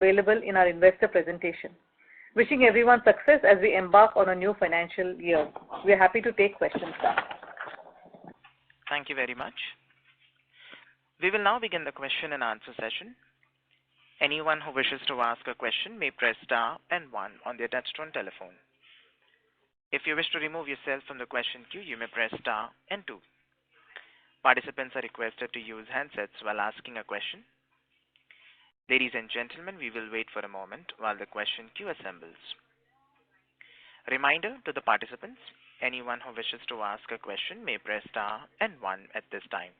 available in our investor presentation. Wishing everyone success as we embark on a new financial year. We are happy to take questions now. Thank you very much. We will now begin the question and answer session. Anyone who wishes to ask a question may press star and 1 on their touchtone telephone. If you wish to remove yourself from the question queue, you may press star and 2. Participants are requested to use handsets while asking a question. Ladies and gentlemen, we will wait for a moment while the question queue assembles. Reminder to the participants, anyone who wishes to ask a question may press star and 1 at this time.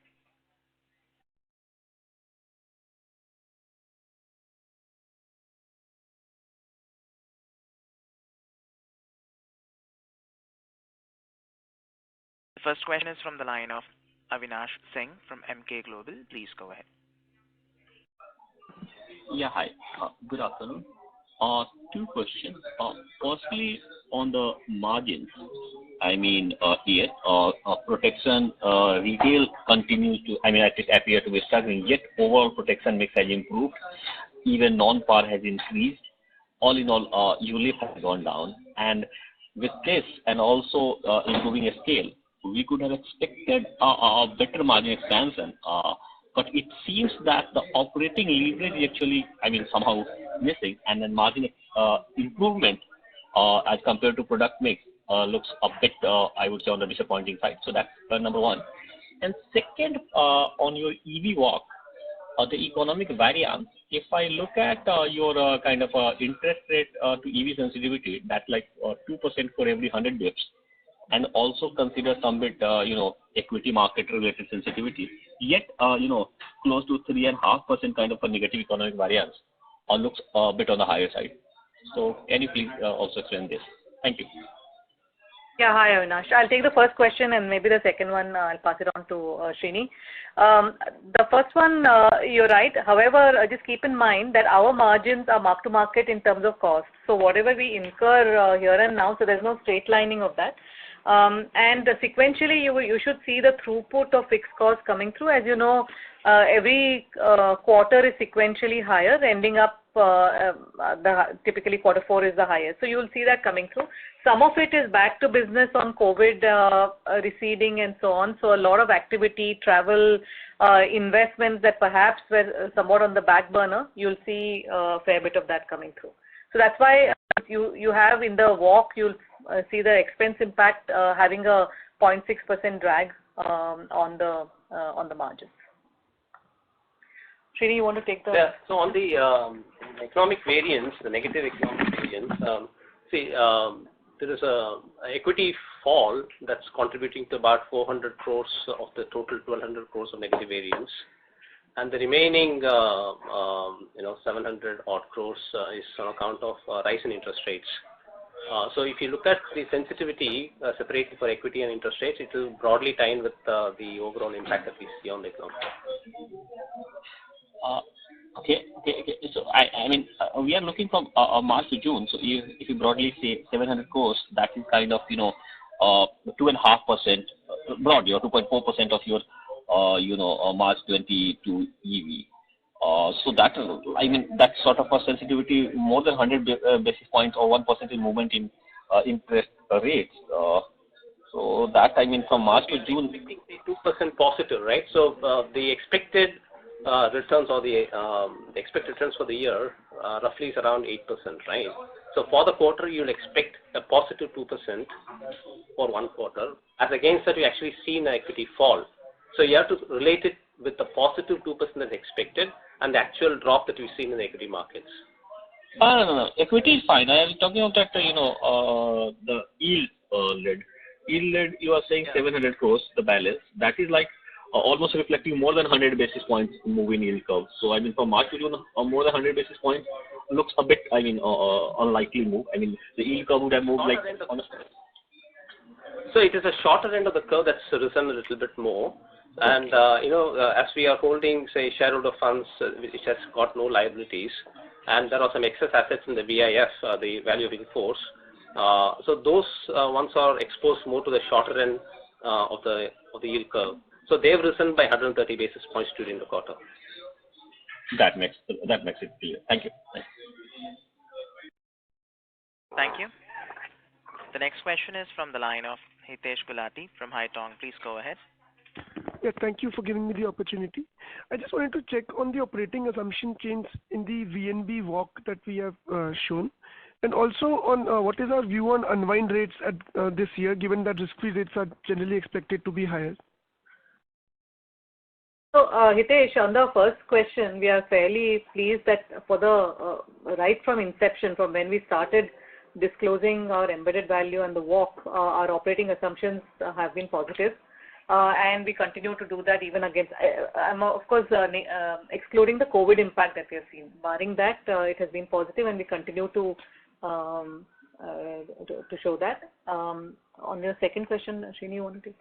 The first question is from the line of Avinash Singh from Emkay Global. Please go ahead. Yeah, hi. Good afternoon. Two questions. Firstly, on the margins, yes, protection retail continues to, it appear to be struggling, yet overall protection mix has improved. Even non-par has increased. All in all, ULIP has gone down. And with this and also improving scale, we could have expected a better margin expansion. But it seems that the operating leverage is actually, somehow missing, and then margin improvement as compared to product mix looks a bit, I would say, on the disappointing side. So that's number one. And second, on your EV walk, the economic variance, if I look at your kind of interest rate to EV sensitivity, that's like 2% for every 100 bips, and also consider some bit, equity market related sensitivity, yet, close to 3.5% kind of a negative economic variance looks a bit on the higher side. So can you please also explain this? Thank you. Yeah, hi Avinash. I'll take the first question and maybe the second one I'll pass it on to Srini. The first one, you're right. However, just keep in mind that our margins are mark to market in terms of cost. So whatever we incur here and now, so there's no straight lining of that. And sequentially, you should see the throughput of fixed costs coming through. As you know, every quarter is sequentially higher, ending up typically quarter 4 is the highest. So you will see that coming through. Some of it is back to business on COVID receding and so on. So a lot of activity, travel, investments that perhaps were somewhat on the back burner, you'll see a fair bit of that coming through. So that's why you have in the walk, you'll see the expense impact having a 0.6% drag on the margins. Srini, you want to take the... Yeah, so on the economic variance, the negative economic variance, there is a equity fall that's contributing to about 400 crores of the total 1,200 crores of negative variance. And the remaining, 700 odd crores is on account of rise in interest rates. So if you look at the sensitivity separated for equity and interest rates, it will broadly tie in with the overall impact that we see on the economy. Okay. So we are looking from March to June. So if you broadly say 700 crores, that is kind of 2.5% broadly, or 2.4% of your March 22 EV. So that that sort of a sensitivity more than 100 basis points or 1% movement in interest rates. So that from March to June, 2% positive, right? So the expected returns or the expected returns for the year roughly is around 8%, right? So for the quarter, you'll expect a positive 2% for one quarter. As against that, you actually seen an equity fall. So you have to relate it with the positive 2% that's expected and the actual drop that we've seen in the equity markets. No. Equity is fine. I was talking about that, the yield led. Yield led, you are saying 700 crores, the balance. That is like almost reflecting more than 100 basis points move in yield curve. So, from March to June, more than 100 basis points looks a bit, unlikely move. The yield curve would have moved like... So it is a shorter end of the curve that's risen a little bit more. And, as we are holding, say, shareholder funds, which has got no liabilities, and there are some excess assets in the VIF, the value of in force. So those ones are exposed more to the shorter end of the yield curve. So they've risen by 130 basis points during the quarter. That makes it clear. Thank you. Thank you. The next question is from the line of Hitesh Gulati from Haitong. Please go ahead. Yeah, thank you for giving me the opportunity. I just wanted to check on the operating assumption change in the VNB walk that we have shown, and also on what is our view on unwind rates at this year, given that risk-free rates are generally expected to be higher. So, Hitesh, on the first question, we are fairly pleased that for the right from inception, from when we started disclosing our embedded value and the walk, our operating assumptions have been positive. And we continue to do that even against, I'm of course excluding the COVID impact that we have seen. Barring that, it has been positive, and we continue to show that. On your second question, Srini, you want to take?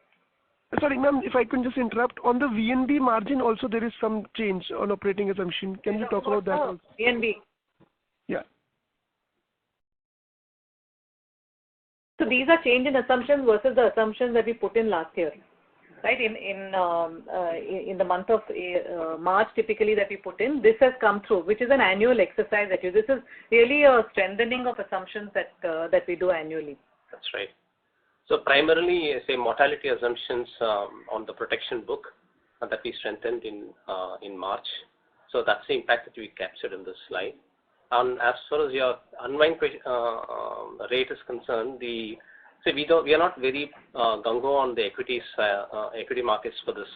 Sorry, ma'am, if I can just interrupt. On the VNB margin also there is some change on operating assumption. Can you talk about that also? VNB. Yeah. So these are change in assumptions versus the assumptions that we put in last year. Right, in the month of March, typically that we put in, this has come through, which is an annual exercise that this is really a strengthening of assumptions that we do annually. That's right. So primarily, say mortality assumptions on the protection book that we strengthened in March. So that's the impact that we captured in this slide. And as far as your unwind rate is concerned, so we are not very gung-ho on the equity markets for this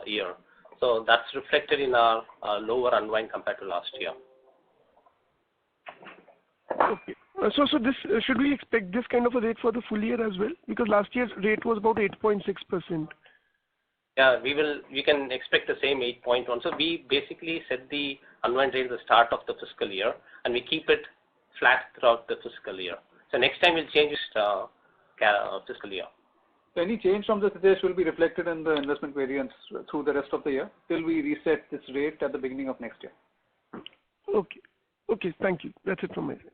year. So that's reflected in our lower unwind compared to last year. Okay. So this should we expect this kind of a rate for the full year as well? Because last year's rate was about 8.6%. Yeah, we can expect the same 8.1. So we basically set the unwind rate at the start of the fiscal year, and we keep it flat throughout the fiscal year. So next time we'll change it fiscal year. So any change from this will be reflected in the investment variance through the rest of the year till we reset this rate at the beginning of next year. Okay. Okay, thank you. That's it from my side.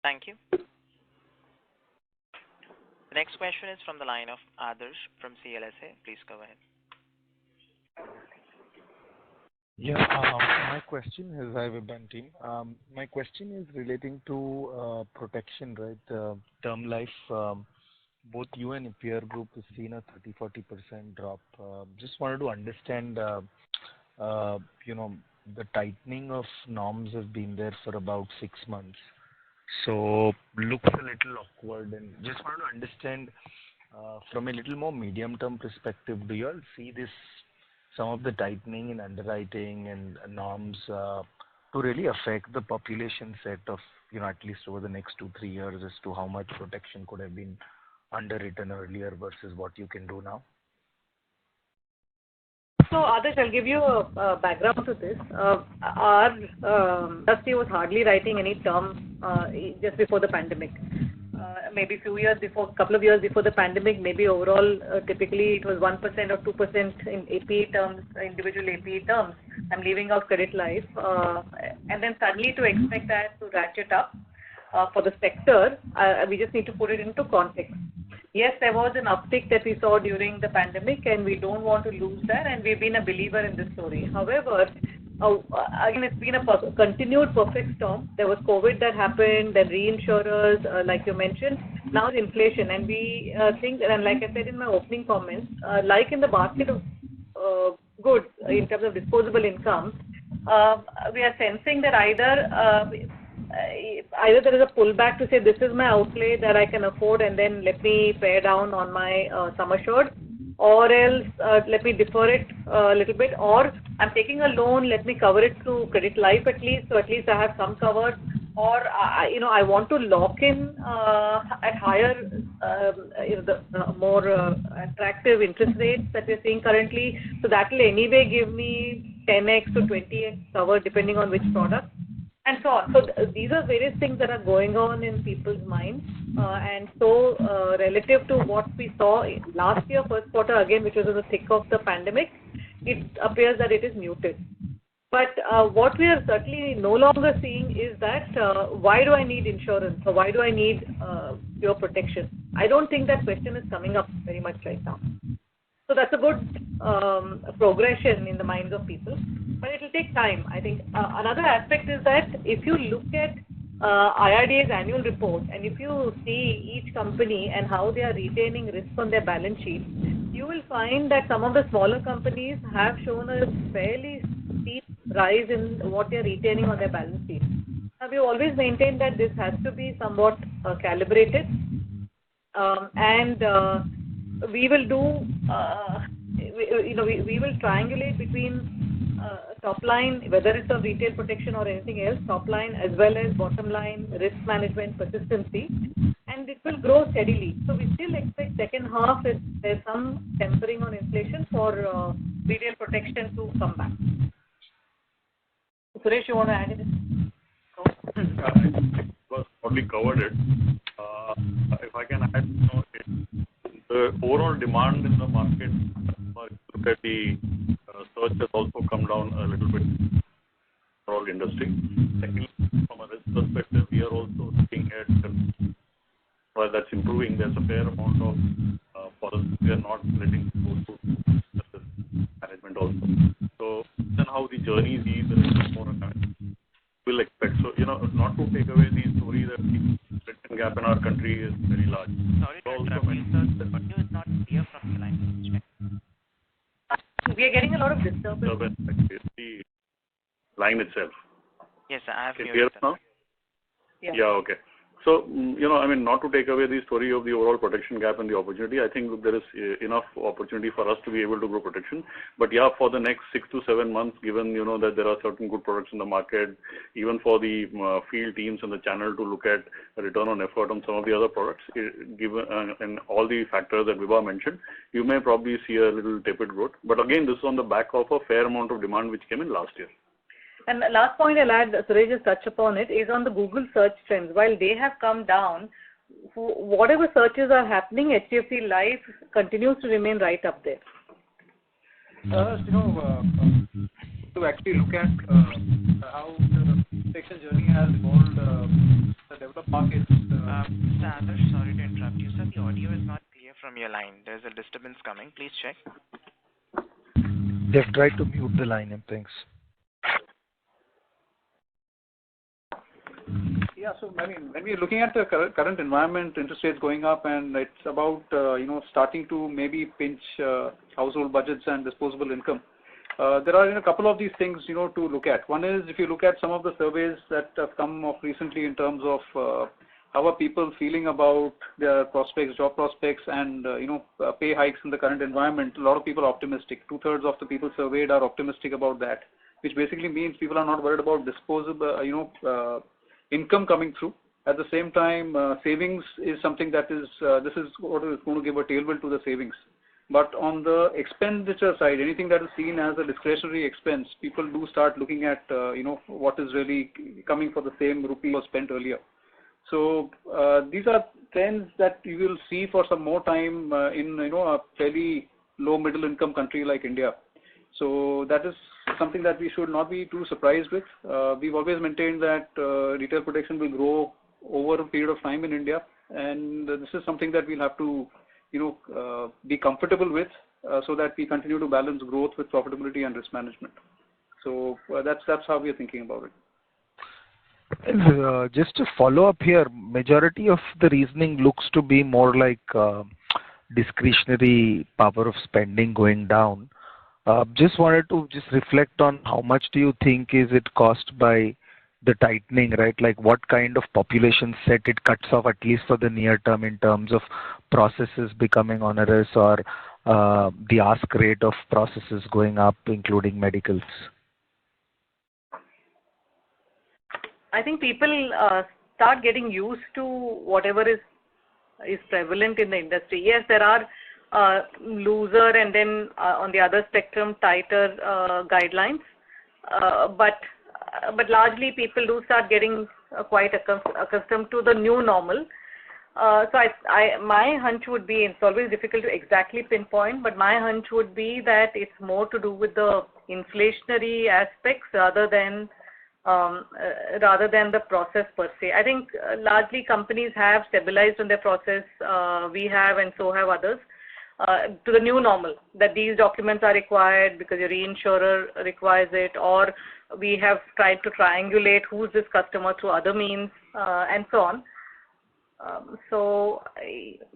Thank you. The next question is from the line of Adarsh from CLSA. Please go ahead. Yeah, my question is, hi Vibhan team. My question is relating to protection, right? Term life, both you and peer group has seen a 30-40% drop. Just wanted to understand, the tightening of norms has been there for about 6 months. So looks a little awkward, and just wanted to understand from a little more medium-term perspective, do you all see this, some of the tightening in underwriting and norms to really affect the population set of, at least over the next 2-3 years as to how much protection could have been underwritten earlier versus what you can do now? So, Adarsh, I'll give you a background to this. Our industry was hardly writing any term just before the pandemic. Maybe couple of years before the pandemic, maybe overall, typically it was 1% or 2% in APE terms, individual APE terms. I'm leaving out credit life. And then suddenly to expect that to ratchet up for the sector, we just need to put it into context. Yes, there was an uptick that we saw during the pandemic, and we don't want to lose that, and we've been a believer in this story. However, again, it's been a continued perfect storm. There was COVID that happened, then reinsurers, like you mentioned, now inflation. And we think, and like I said in my opening comments, like in the basket of goods in terms of disposable income, we are sensing that either there is a pullback to say this is my outlay that I can afford, and then let me pare down on my sum assured, or else let me defer it a little bit, or I'm taking a loan, let me cover it through credit life at least, so at least I have some cover, or I want to lock in at higher, the more attractive interest rates that we're seeing currently, so that will anyway give me 10x to 20x cover depending on which product. And so on. So these are various things that are going on in people's minds. And so relative to what we saw last year, first quarter again, which was in the thick of the pandemic, it appears that it is muted. But what we are certainly no longer seeing is that why do I need insurance, or why do I need pure protection? I don't think that question is coming up very much right now. So that's a good progression in the minds of people. but it will take time. I think another aspect is that if you look at IRDA's annual report and if you see each company and how they are retaining risk on their balance sheet, you will find that some of the smaller companies have shown a fairly steep rise in what they are retaining on their balance sheet. Now, we always maintain that this has to be somewhat calibrated, and we will do, we will triangulate between top line, whether it's of retail protection or anything else, top line as well as bottom line, risk management, persistency, and it will grow steadily. So we still expect second half there's some tempering on inflation for retail protection to come back. Suresh, you want to add anything? Was probably covered it. If I can add, the overall demand in the market, look at the search has also come down a little bit for all industry. Secondly, from a risk perspective, we are also looking at, while that's improving, there's a fair amount of policies we are not letting go to management also. So then how the journey is more will expect. So, not to take away the story that the protection gap in our country is very large. Sorry to interrupt you, sir. The audio is not clear from your line. We are getting a lot of disturbance. The line itself. Yes, sir. I have Can you hear us now? Yeah, okay. So, not to take away the story of the overall protection gap and the opportunity, I think there is enough opportunity for us to be able to grow protection. But yeah, for the next 6 to 7 months, given, that there are certain good products in the market, even for the field teams and the channel to look at a return on effort on some of the other products, given and all the factors that Vibha mentioned, you may probably see a little tepid growth. But again, this is on the back of a fair amount of demand which came in last year. And the last point I'll add, Suresh just touched upon it, is on the Google search trends. While they have come down, whatever searches are happening, HDFC Life continues to remain right up there. To actually look at how the protection journey has evolved, the developed markets. Mr. Adarsh, sorry to interrupt you, sir. The audio is not clear from your line. There's a disturbance coming. Please check. Just try to mute the line and thanks. Yeah, so when we're looking at the current environment, interest rates going up, and it's about starting to maybe pinch household budgets and disposable income. There are a couple of these things to look at. One is, if you look at some of the surveys that have come up recently in terms of how are people feeling about their prospects, job prospects, and pay hikes in the current environment. A lot of people are optimistic. 2/3 of the people surveyed are optimistic about that, which basically means people are not worried about disposable income coming through. At the same time, savings is something that is, this is what is going to give a tailwind to the savings. But on the expenditure side, anything that is seen as a discretionary expense, people do start looking at, what is really coming for the same rupee was spent earlier. So these are trends that you will see for some more time in, a fairly low middle income country like India. So that is something that we should not be too surprised with. We've always maintained that retail protection will grow over a period of time in India, and this is something that we'll have to, be comfortable with, so that we continue to balance growth with profitability and risk management. So that's how we are thinking about it. Just to follow up here, majority of the reasoning looks to be more like discretionary power of spending going down. Just wanted to reflect on how much do you think is it caused by the tightening, right? Like what kind of population set it cuts off, at least for the near term, in terms of processes becoming onerous or the ask rate of processes going up, including medicals? I think people start getting used to whatever is prevalent in the industry. Yes, there are looser and then on the other spectrum tighter guidelines, but largely people do start getting quite accustomed to the new normal. So my hunch would be, it's always difficult to exactly pinpoint, but my hunch would be that it's more to do with the inflationary aspects rather than the process per se. I think largely companies have stabilized on their process. We have, and so have others. to the new normal, that these documents are required because your reinsurer requires it, or we have tried to triangulate who's this customer through other means, and so on.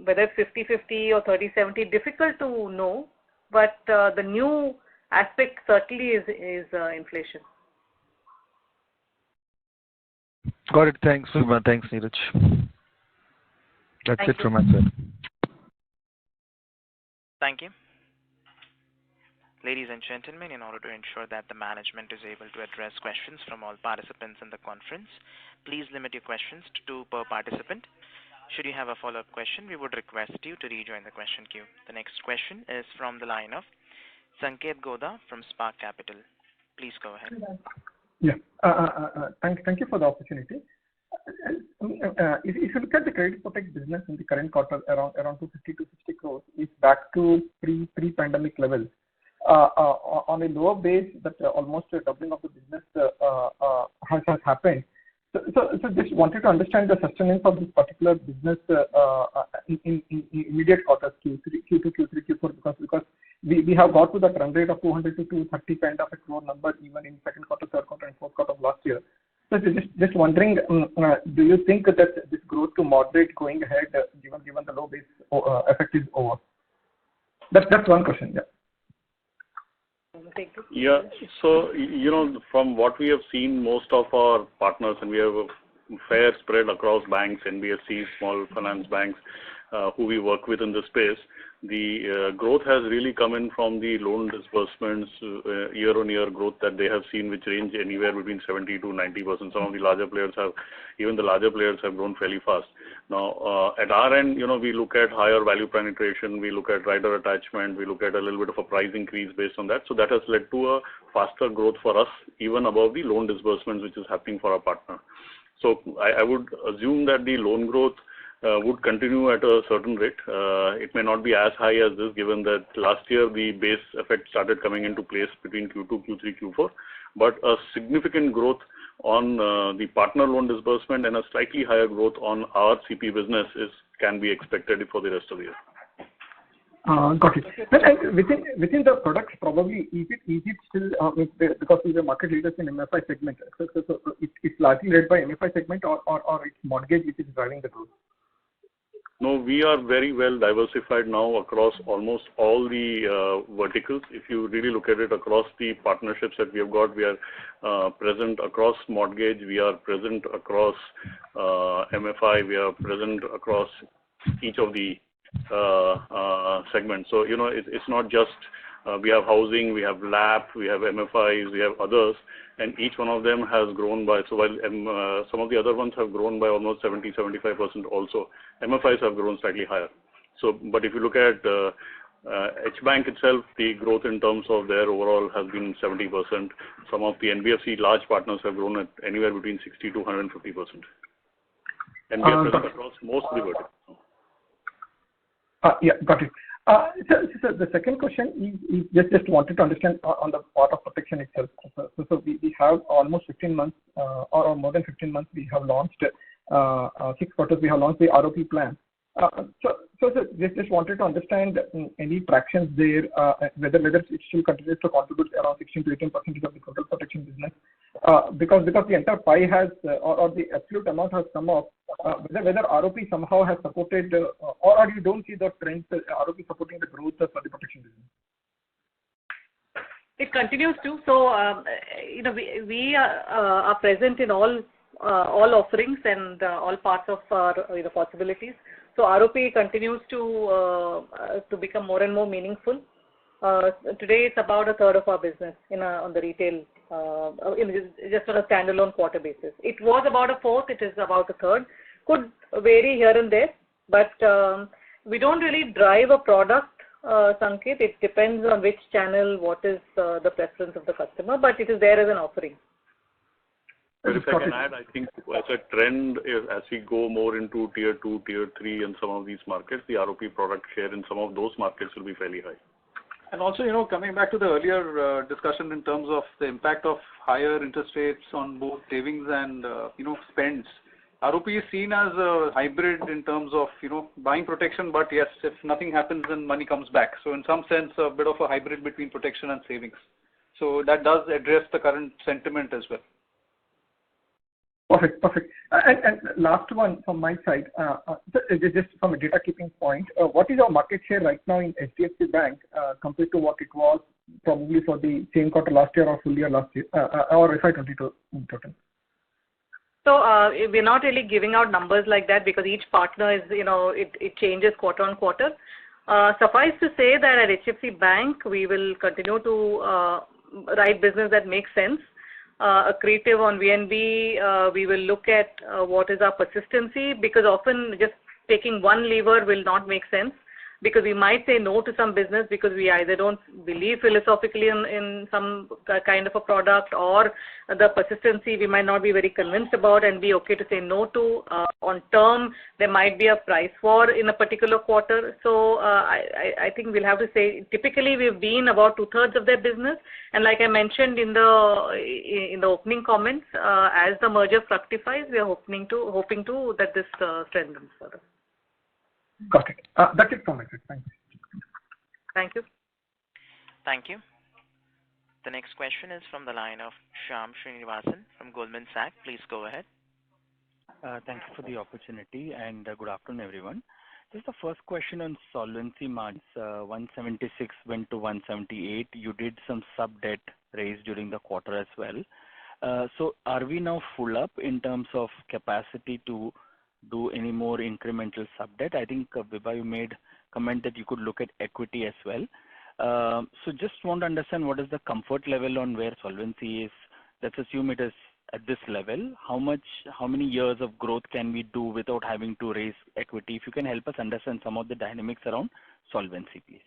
Whether it's 50-50 or 30-70, difficult to know, but the new aspect certainly is inflation. Got it. Thanks, Uma. Thanks, Neeraj. That's Thank it you. from my side. Thank you. Ladies and gentlemen, in order to ensure that the management is able to address questions from all participants in the conference, please limit your questions to 2 per participant. Should you have a follow-up question, we would request you to rejoin the question queue. The next question is from the line of Sanket Goda from Spark Capital. Please go ahead. Yeah. Thank you for the opportunity. If you look at the credit protect business in the current quarter, around 250 to 60 crores, is back to pre-pandemic levels. On a lower base, that almost a doubling of the business has happened. So just wanted to understand the sustenance of this particular business in immediate quarters, Q2, Q3, Q4, because we have got to the run rate of 200 to 230 kind of a crore number even in second quarter, third quarter, and fourth quarter of last year. So just wondering, do you think that this growth to moderate going ahead, given the low base effect is over? That's one question. Yeah. Yeah. So, from what we have seen, most of our partners, and we have a fair spread across banks, NBFCs, small finance banks, who we work with in this space, the growth has really come in from the loan disbursements, year-on-year growth that they have seen, which range anywhere between 70 to 90%. Some of the larger players have grown fairly fast. Now, at our end, we look at higher value penetration, we look at rider attachment, we look at a little bit of a price increase based on that. So that has led to a faster growth for us, even above the loan disbursements, which is happening for our partner. So I would assume that the loan growth would continue at a certain rate. It may not be as high as this, given that last year the base effect started coming into place between Q2, Q3, Q4. But a significant growth on the partner loan disbursement and a slightly higher growth on our CP business can be expected for the rest of the year. Got it. And within the products, probably is it still because we are market leaders in MFI segment, so it's largely led by MFI segment or it's mortgage which is driving the growth? No, we are very well diversified now across almost all the verticals. If you really look at it across the partnerships that we have got, we are present across mortgage, we are present across MFI, we are present across each of the segments. So, it's not just we have housing, we have LAP, we have MFIs, we have others, and each one of them has grown by, so while some of the other ones have grown by almost 70-75% also, MFIs have grown slightly higher. So, but if you look at H Bank itself, the growth in terms of their overall has been 70%. Some of the NBFC large partners have grown at anywhere between 60 to 150%. And we are present across most of the verticals. Yeah, got it. So the second question is just wanted to understand on the part of protection itself. So we have almost 15 months or more than 15 months we have launched 6 quarters we have launched the ROP plan. So just wanted to understand any tractions there, whether it still continues to contribute around 16 to 18% of the total protection business, because the entire pie has or the absolute amount has come up. Whether ROP somehow has supported or you don't see the trends ROP supporting the growth for the protection business. It continues to. So we are present in all offerings and all parts of our possibilities. So ROP continues to become more and more meaningful. Today it's about a third of our business on the retail, just on a standalone quarter basis. It was about a fourth. It is about a third. Could vary here and there, but we don't really drive a product, Sanket. It depends on which channel, what is the preference of the customer, but it is there as an offering. But if I can add, I think as a trend, as we go more into tier 2, tier 3 and some of these markets, the ROP product share in some of those markets will be fairly high. And also, coming back to the earlier discussion in terms of the impact of higher interest rates on both savings and, spends, ROP is seen as a hybrid in terms of, buying protection, but yes, if nothing happens, then money comes back. So in some sense, a bit of a hybrid between protection and savings. So that does address the current sentiment as well. Perfect. And last one from my side, just from a data keeping point, what is our market share right now in HDFC Bank compared to what it was probably for the same quarter last year or full year last year, or FY22 in total? So we're not really giving out numbers like that because each partner is, it changes quarter on quarter. Suffice to say that at HDFC Bank, we will continue to write business that makes sense. Accretive on VNB, we will look at what is our persistency, because often just taking one lever will not make sense, because we might say no to some business because we either don't believe philosophically in some kind of a product, or the persistency we might not be very convinced about and be okay to say no to. On term, there might be a price war in a particular quarter. So I think we'll have to say typically we've been about 2/3 of their business, and like I mentioned in the opening comments, as the merger fructifies, we are hoping to that this strengthens further. Got it. That's it from my side. Thank you. Thank you. Thank you. The next question is from the line of Shyam Srinivasan from Goldman Sachs. Please go ahead. Thank you for the opportunity, and good afternoon, everyone. Just the first question on solvency margins. 176 went to 178. You did some sub-debt raise during the quarter as well. So are we now full up in terms of capacity to do any more incremental sub-debt? I think Vibha, you made comment that you could look at equity as well. So just want to understand what is the comfort level on where solvency is. Let's assume it is at this level. How many years of growth can we do without having to raise equity? If you can help us understand some of the dynamics around solvency, please.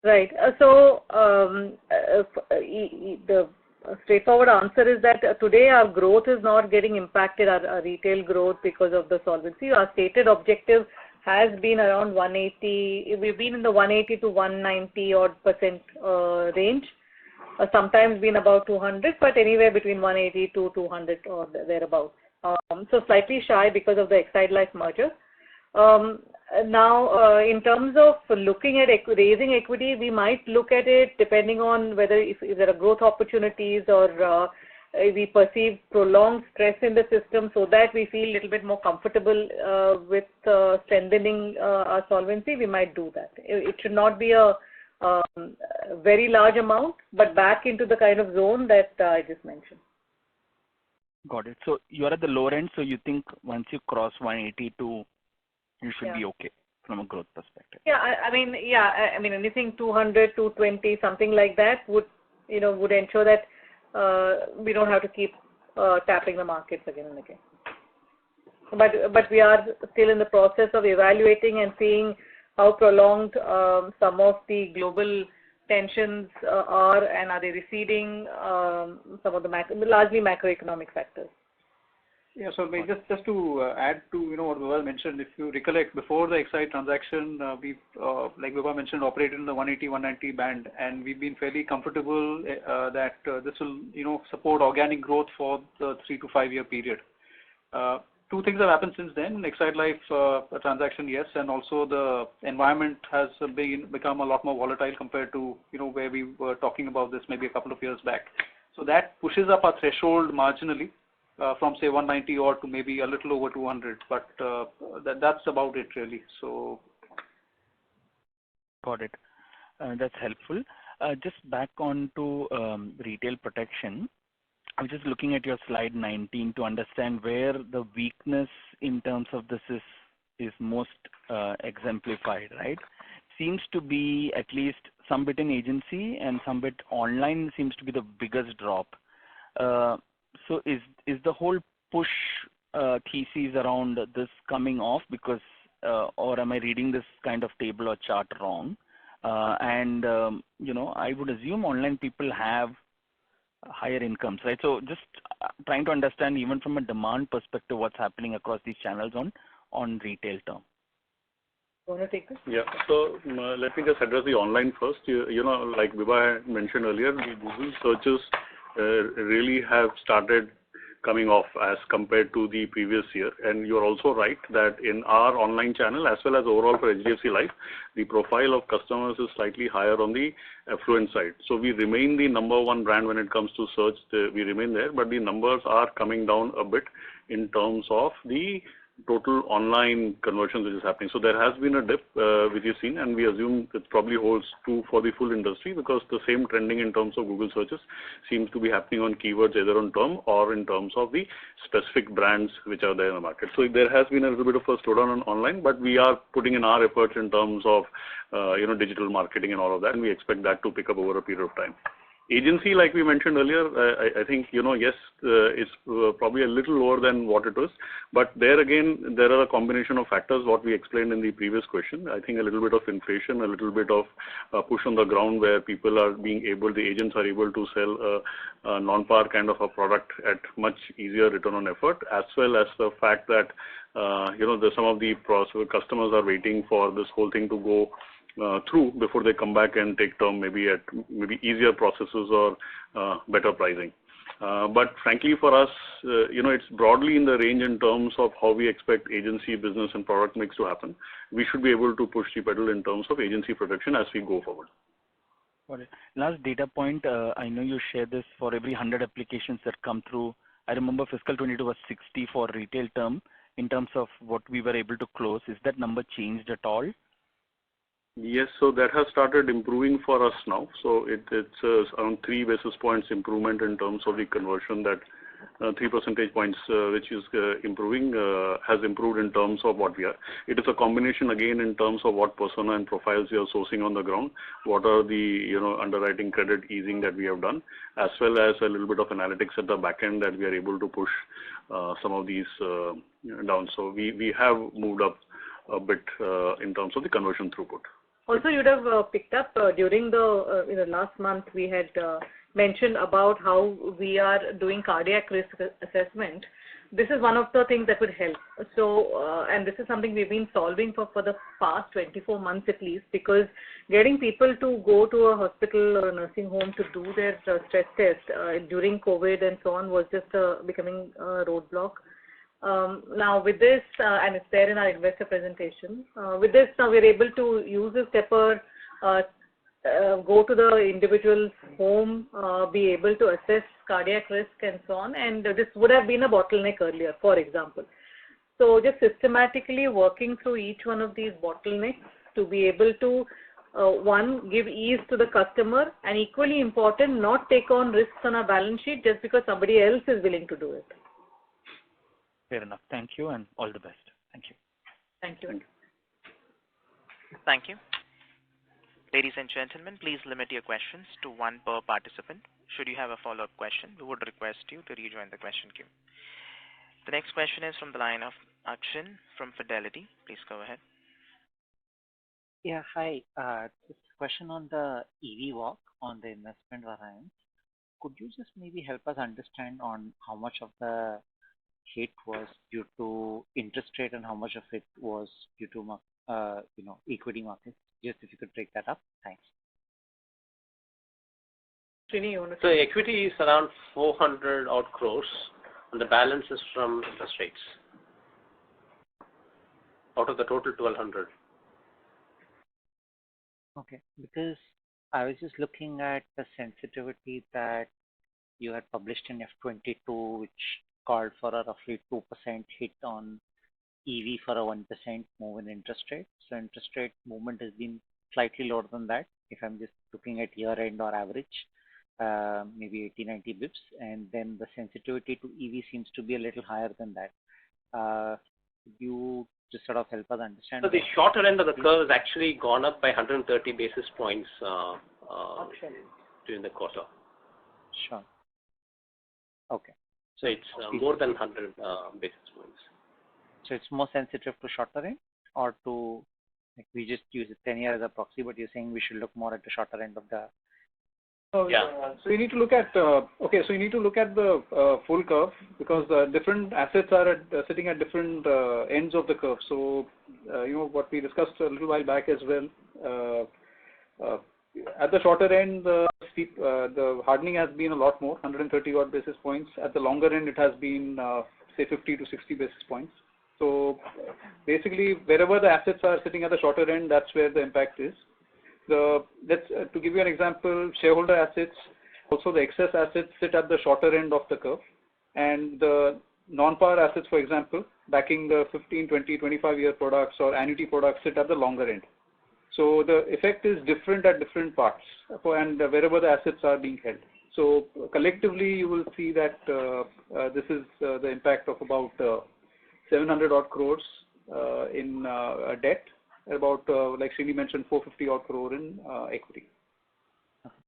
Right. So the straightforward answer is that today our growth is not getting impacted, our retail growth, because of the solvency. Our stated objective has been around 180. We've been in the 180 to 190 odd % range. Sometimes been about 200, but anywhere between 180 to 200 or thereabouts. So slightly shy because of the HDFCLIFE merger. Now, in terms of looking at raising equity, we might look at it depending on whether if there are growth opportunities, or we perceive prolonged stress in the system, so that we feel a little bit more comfortable with strengthening our solvency. We might do that. It should not be a very large amount, but back into the kind of zone that I just mentioned. Got it. So you are at the lower end, so you think once you cross 182, you should be okay from a growth perspective. Yeah, I mean anything 200, 220, something like that would ensure that we don't have to keep tapping the markets again and again. But we are still in the process of evaluating and seeing how prolonged some of the global tensions are, and are they receding, some of the largely macroeconomic factors. Yeah, so just to add to what Vibha mentioned, if you recollect, before the Exide transaction, we like Vibha mentioned, operated in the 180-190 band, and we've been fairly comfortable that this will support organic growth for the 3 to 5 year period. Two things have happened since then: HDFCLIFE transaction, yes, and also the environment has become a lot more volatile compared to where we were talking about this maybe a couple of years back. So that pushes up our threshold marginally. From say 190 or to maybe a little over 200, but that's about it really. So, got it. That's helpful. Just back on to retail protection. I'm just looking at your slide 19 to understand where the weakness in terms of this is most exemplified, right? Seems to be at least some bit in agency and some bit online seems to be the biggest drop. So is the whole push thesis around this coming off because, or am I reading this kind of table or chart wrong? And I would assume online people have higher incomes, right? So just trying to understand even from a demand perspective what's happening across these channels on retail term. You want to take this? Yeah. So let me just address the online first. Like Vibha mentioned earlier, the Google searches really have started coming off as compared to the previous year. And you're also right that in our online channel as well as overall for HDFC Life, the profile of customers is slightly higher on the affluent side. So we remain the number one brand when it comes to search. We remain there, but the numbers are coming down a bit in terms of the total online conversions which is happening. So there has been a dip which you've seen, and we assume it probably holds true for the full industry because the same trending in terms of Google searches seems to be happening on keywords either on term or in terms of the specific brands which are there in the market. So there has been a little bit of a slowdown on online, but we are putting in our efforts in terms of digital marketing and all of that, and we expect that to pick up over a period of time. Agency, like we mentioned earlier, I think, yes, it's probably a little lower than what it was. But there again, there are a combination of factors, what we explained in the previous question. I think a little bit of inflation, a little bit of push on the ground where people are the agents are able to sell a non-par kind of a product at much easier return on effort, as well as the fact that, some of the customers are waiting for this whole thing to go through before they come back and take term, maybe easier processes or better pricing. But frankly, for us, it's broadly in the range in terms of how we expect agency business and product mix to happen. We should be able to push the pedal in terms of agency protection as we go forward. Got it. Last data point, I know you share this for every 100 applications that come through. I remember fiscal 22 was 60 for retail term in terms of what we were able to close. Is that number changed at all? Yes, so that has started improving for us now. So it's around 3 basis points improvement in terms of the conversion, that 3 percentage points which is improving, has improved in terms of what we are. It is a combination again in terms of what persona and profiles we are sourcing on the ground, what are the underwriting credit easing that we have done, as well as a little bit of analytics at the back end that we are able to push some of these down. So we have moved up a bit in terms of the conversion throughput. Also, you'd have picked up during the last month we had mentioned about how we are doing cardiac risk assessment. This is one of the things that would help. So, and this is something we've been solving for the past 24 months at least, because getting people to go to a hospital or a nursing home to do their stress test during COVID and so on was just becoming a roadblock. Now with this, and it's there in our investor presentation, with this now we're able to use this stepper, go to the individual's home, be able to assess cardiac risk and so on, and this would have been a bottleneck earlier, for example. So just systematically working through each one of these bottlenecks to be able to, one, give ease to the customer, and equally important, not take on risks on our balance sheet just because somebody else is willing to do it. Fair enough. Thank you and all the best. Thank you. Thank you. Thank you. Ladies and gentlemen, please limit your questions to one per participant. Should you have a follow-up question, we would request you to rejoin the question queue. The next question is from the line of Akshin from Fidelity. Please go ahead. Yeah, hi. Just a question on the EV walk on the investment variance. Could you just maybe help us understand on how much of the hit was due to interest rate and how much of it was due to equity markets? Just if you could break that up. Thanks. So equity is around 400 odd crores, and the balance is from interest rates. Out of the total 1200. Okay, because I was just looking at the sensitivity that you had published in F22, which called for a roughly 2% hit on EV for a 1% move in interest rate. So interest rate movement has been slightly lower than that. If I'm just looking at year end or average, maybe 80-90 bips, and then the sensitivity to EV seems to be a little higher than that. Could you just sort of help us understand? So the shorter end of the curve has actually gone up by 130 basis points during the quarter. Sure. Okay. So it's more than 100 basis points. So it's more sensitive to shorter end, or to, like, we just use it 10 years as a proxy, but you're saying we should look more at the shorter end of the. Oh, yeah. So you need to look at the full curve, because different assets are sitting at different ends of the curve. So what we discussed a little while back as well. At the shorter end, the the hardening has been a lot more, 130 odd basis points. At the longer end, it has been say 50 to 60 basis points. So basically, wherever the assets are sitting at the shorter end, that's where the impact is. To give you an example, shareholder assets, also the excess assets sit at the shorter end of the curve, and the non-par assets, for example, backing the 15, 20, 25-year products or annuity products sit at the longer end. So the effect is different at different parts and wherever the assets are being held. So collectively, you will see that this is the impact of about 700 odd crores in debt, about like Srini mentioned, 450 odd crore in equity.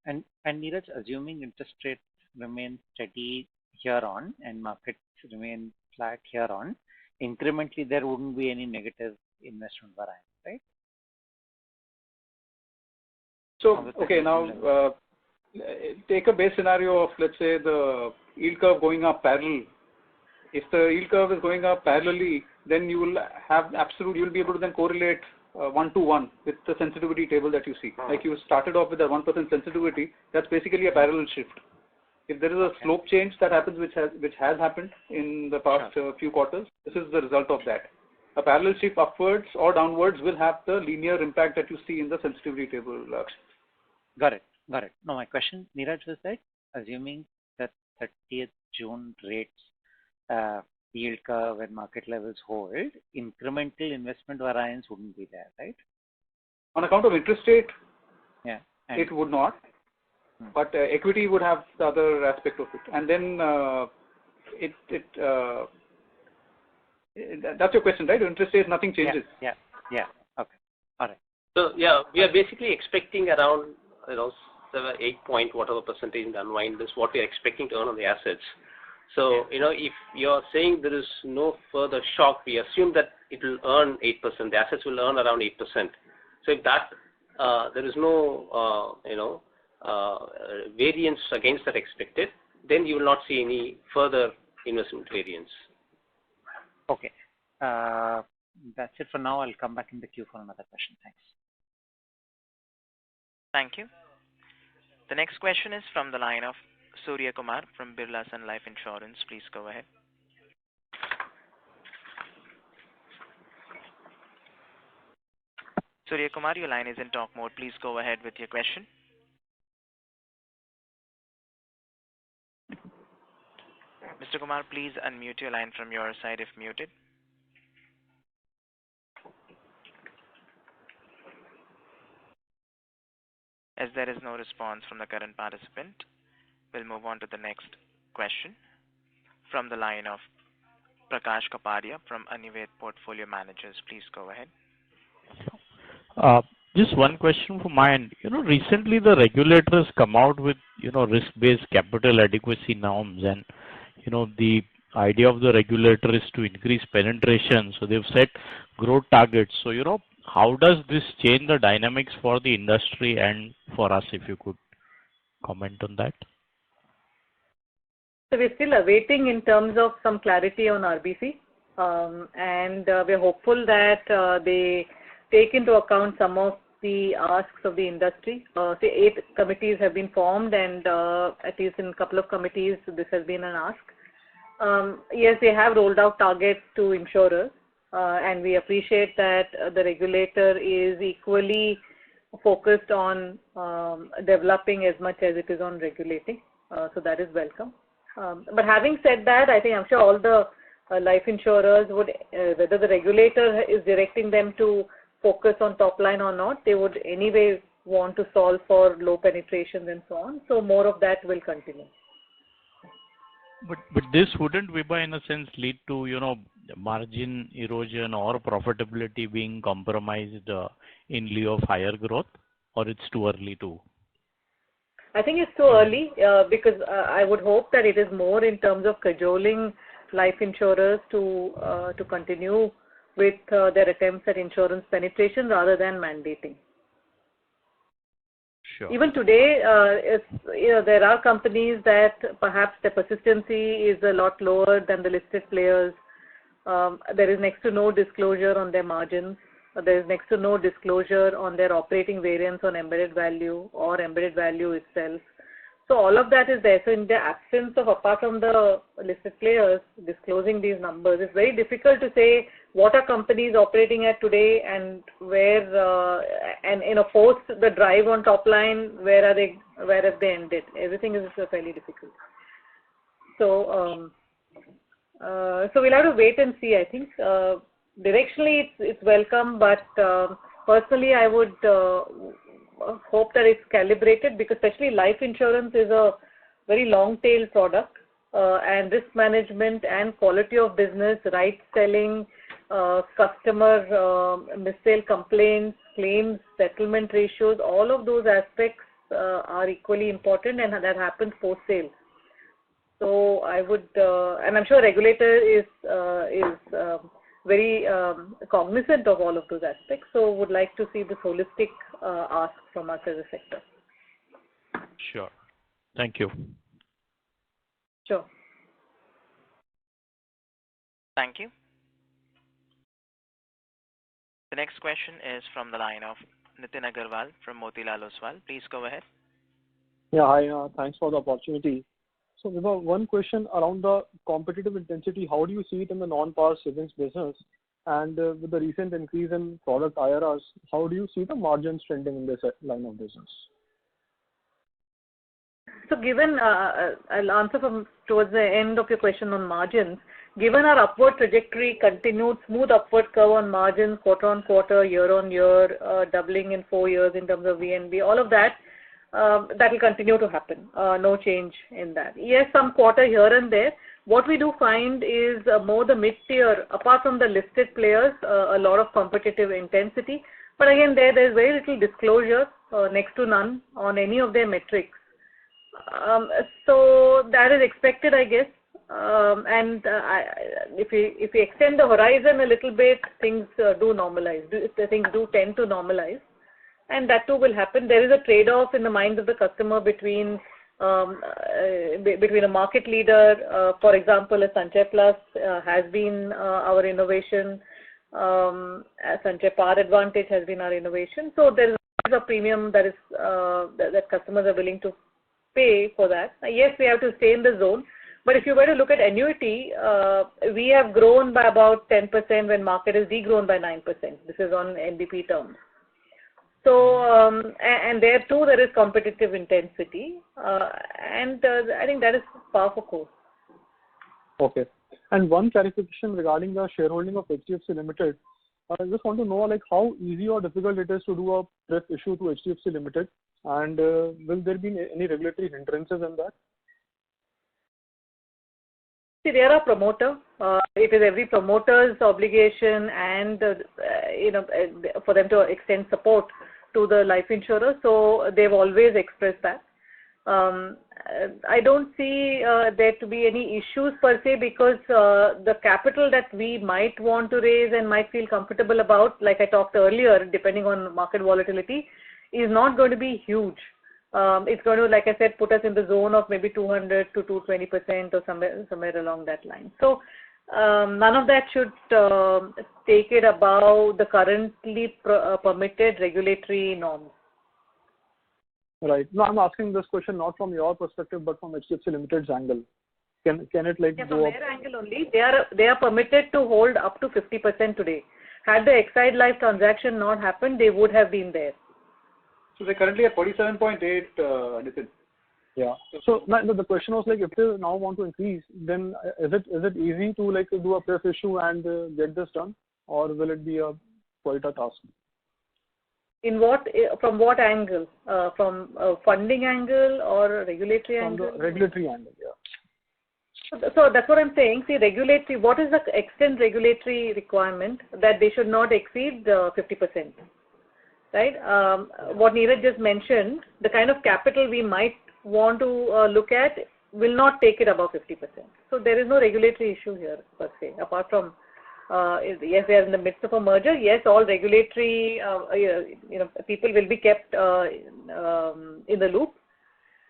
And Neeraj, assuming interest rates remain steady here on and markets remain flat here on, incrementally there wouldn't be any negative investment variance, right? So okay, now take a base scenario of, let's say, the yield curve going up parallel. If the yield curve is going up parallelly, then you will have you'll be able to then correlate 1-to-1 with the sensitivity table that you see. Like you started off with a 1% sensitivity, that's basically a parallel shift. If there is a slope change that happens, which has happened in the past few quarters, this is the result of that. A parallel shift upwards or downwards will have the linear impact that you see in the sensitivity table. Got it. No, my question, Neeraj, was that assuming that 30th June rates, yield curve and market levels hold, incremental investment variance wouldn't be there, right? On account of interest rate, yeah, it would not. But equity would have the other aspect of it. And then that's your question, right? Interest rate, nothing changes. Yeah. Okay. All right. So yeah, we are basically expecting around 8 point whatever percentage in unwind is what we are expecting to earn on the assets. So if you're saying there is no further shock, we assume that it will earn 8%. The assets will earn around 8%. So if that there is no variance against that expected, then you will not see any further investment variance. Okay. That's it for now. I'll come back in the queue for another question. Thanks. Thank you. The next question is from the line of Surya Kumar from Birla Sun Life Insurance. Please go ahead. Surya Kumar, your line is in talk mode. Please go ahead with your question. Mr. Kumar, please unmute your line from your side if muted. As there is no response from the current participant, we'll move on to the next question from the line of Prakash Kapadia from Anived Portfolio Managers. Please go ahead. Just one question from my end. Recently the regulators come out with, risk-based capital adequacy norms, and, the idea of the regulator is to increase penetration. So they've set growth targets. So, how does this change the dynamics for the industry and for us, if you could comment on that? So we're still awaiting in terms of some clarity on RBC, and we're hopeful that they take into account some of the asks of the industry. 8 committees have been formed, and at least in a couple of committees this has been an ask. Yes, they have rolled out targets to insurers, and we appreciate that the regulator is equally focused on developing as much as it is on regulating. So that is welcome. But having said that, I think I'm sure all the life insurers would, whether the regulator is directing them to focus on top line or not, they would anyway want to solve for low penetrations and so on. So more of that will continue. But this wouldn't, Vibha, in a sense lead to, margin erosion or profitability being compromised in lieu of higher growth, or it's too early to? I think it's too early because I would hope that it is more in terms of cajoling life insurers to continue with their attempts at insurance penetration rather than mandating. Sure. Even today, there are companies that perhaps the persistency is a lot lower than the listed players. There is next to no disclosure on their margins. There is next to no disclosure on their operating variance on embedded value or embedded value itself. So all of that is there. So in the absence of, apart from the listed players disclosing these numbers, it's very difficult to say what are companies operating at today and where, and post the drive on top line, where have they ended? Everything is fairly difficult. So, so we'll have to wait and see. I think directionally it's welcome, but personally I would hope that it's calibrated, because especially life insurance is a very long tail product, and risk management and quality of business, right selling, customer missale complaints, claims, settlement ratios, all of those aspects are equally important, and that happens post sale. So I would, and I'm sure regulator is very cognizant of all of those aspects. So would like to see this holistic ask from us as a sector. Sure. Thank you. Sure. Thank you. The next question is from the line of Nitin Agarwal from Motilal Oswal. Please go ahead. Yeah, hi. Thanks for the opportunity. So, Vibha, one question around the competitive intensity. How do you see it in the non-par savings business? And with the recent increase in product IRRs, how do you see the margins trending in this line of business? So given, I'll answer from towards the end of your question on margins. Given our upward trajectory, continued smooth upward curve on margins, quarter on quarter, year on year, doubling in 4 years in terms of VNB, all of that, that will continue to happen. No change in that. Yes, some quarter here and there. What we do find is more the mid-tier, apart from the listed players, a lot of competitive intensity. But again, there's very little disclosure, next to none, on any of their metrics. So that is expected, I guess. And if we extend the horizon a little bit, things do normalize. Things do tend to normalize, and that too will happen. There is a trade-off in the minds of the customer between a market leader, for example, a Sanchay Plus has been our innovation. Sanchay Par Advantage has been our innovation. So there is a premium that is that customers are willing to pay for that. Yes, we have to stay in the zone. But if you were to look at annuity, we have grown by about 10% when market is degrown by 9%. This is on NBP terms. So, and there too there is competitive intensity, and I think that is par for course. Okay. And one clarification regarding the shareholding of HDFC Limited. I just want to know, like, how easy or difficult it is to do a pref issue to HDFC Limited, and will there be any regulatory hindrances in that? See, they are a promoter. It is every promoter's obligation, and for them to extend support to the life insurer. So they've always expressed that. I don't see there to be any issues per se, because the capital that we might want to raise and might feel comfortable about, like I talked earlier, depending on market volatility, is not going to be huge. It's going to, like I said, put us in the zone of maybe 200 to 220% or somewhere along that line. So none of that should take it above the currently permitted regulatory norms. Right. No, I'm asking this question not from your perspective, but from HDFC Limited's angle. Can it like go from up? their angle only, they are permitted to hold up to 50% today. Had the HDFCLIFE transaction not happened, they would have been there. So they're currently at 47.8, Nitin. Yeah. So the question was, like, if they now want to increase, then is it easy to like do a pref issue and get this done, or will it be quite a task? In what, from what angle? From a funding angle or regulatory angle? From the regulatory angle, yeah. So that's what I'm saying. See, regulatory, what is the extent regulatory requirement that they should not exceed 50%? Right? What Neeraj just mentioned, the kind of capital we might want to look at will not take it above 50%. So there is no regulatory issue here per se, apart from, yes, they are in the midst of a merger. Yes, all regulatory, people will be kept in the loop.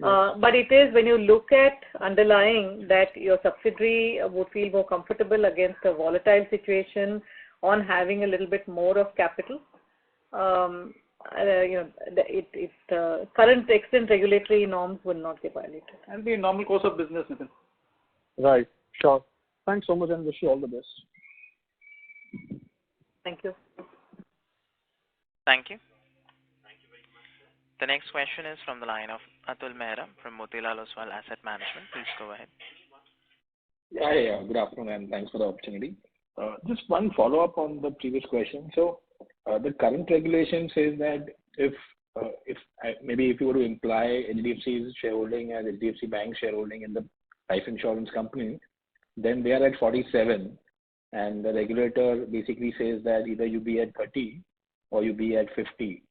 But it is when you look at underlying that your subsidiary would feel more comfortable against a volatile situation on having a little bit more of capital. current extent regulatory norms will not get violated. And the normal course of business, Nitin. Right. Sure. Thanks so much and wish you all the best. Thank you. Thank you. The next question is from the line of Atul Mehra from Motilal Oswal Asset Management. Please go ahead. Yeah. Good afternoon, and thanks for the opportunity. Just one follow-up on the previous question. So, the current regulation says that if you were to imply HDFC's shareholding as HDFC Bank shareholding in the life insurance company, then they are at 47, and the regulator basically says that either you be at 30 or you be at 50.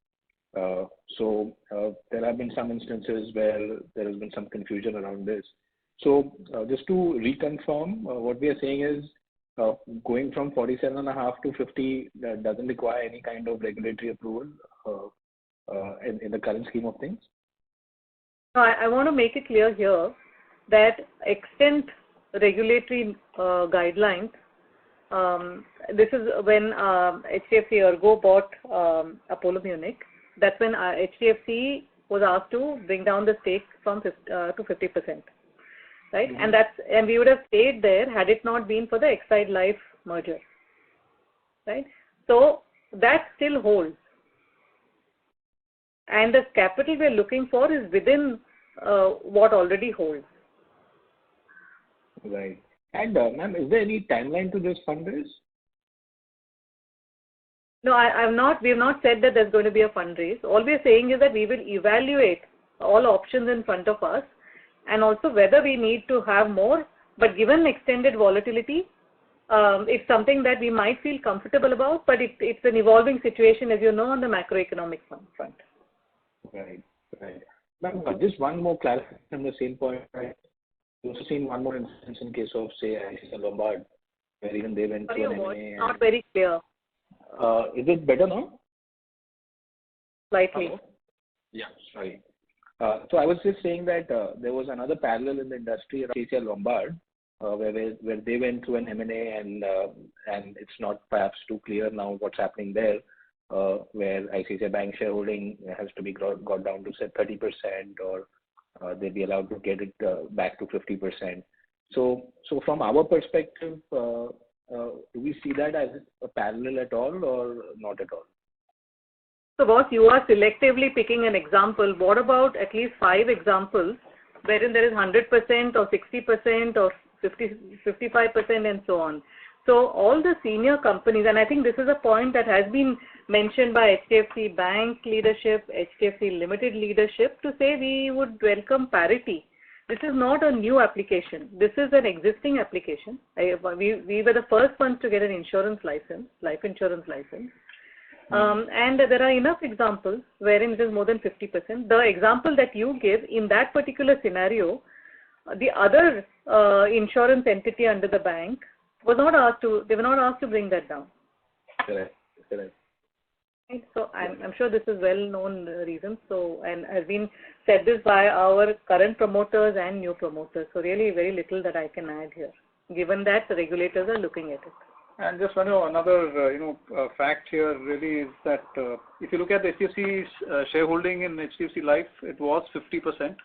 So there have been some instances where there has been some confusion around this. So just to reconfirm, what we are saying is going from 47.5 to 50 doesn't require any kind of regulatory approval in the current scheme of things? I want to make it clear here that extent regulatory guidelines, this is when HDFC Ergo bought Apollo Munich. That's when HDFC was asked to bring down the stake from to 50%, right? Mm-hmm. And we would have stayed there had it not been for the HDFCLIFE merger, right? So that still holds, and the capital we are looking for is within what already holds. Right. And ma'am, is there any timeline to this fundraise? No, we have not said that there's going to be a fundraise. All we are saying is that we will evaluate all options in front of us and also whether we need to have more. But given extended volatility, it's something that we might feel comfortable about, but it's an evolving situation, as you know, on the macroeconomic front. Right. Ma'am, just one more clarification on the same point. Right? We've also seen one more instance in case of, say, ICICI Lombard, where even they went through an M&A. Not very clear. Is it better now? Slightly. Yeah, sorry. So I was just saying that there was another parallel in the industry around HDFC Lombard, where they went through an M&A and it's not perhaps too clear now what's happening there, where ICICI Bank shareholding has to be got down to say 30% or they'll be allowed to get it back to 50%. So from our perspective, do we see that as a parallel at all or not at all? So boss, you are selectively picking an example. What about at least 5 examples wherein there is 100% or 60% or 55% and so on? So all the senior companies, and I think this is a point that has been mentioned by HDFC Bank leadership, HDFC Limited leadership, to say we would welcome parity. This is not a new application. This is an existing application. We were the first ones to get an insurance license, life insurance license. And there are enough examples wherein it is more than 50%. The example that you give, in that particular scenario, the other insurance entity under the bank was not asked to, they were not asked to bring that down. Correct. Right? So I'm sure this is well-known reasons. So, and has been said this by our current promoters and new promoters. So really very little that I can add here, given that the regulators are looking at it. And just another fact here really is that if you look at the HDFC's shareholding in HDFCLIFE, it was 50%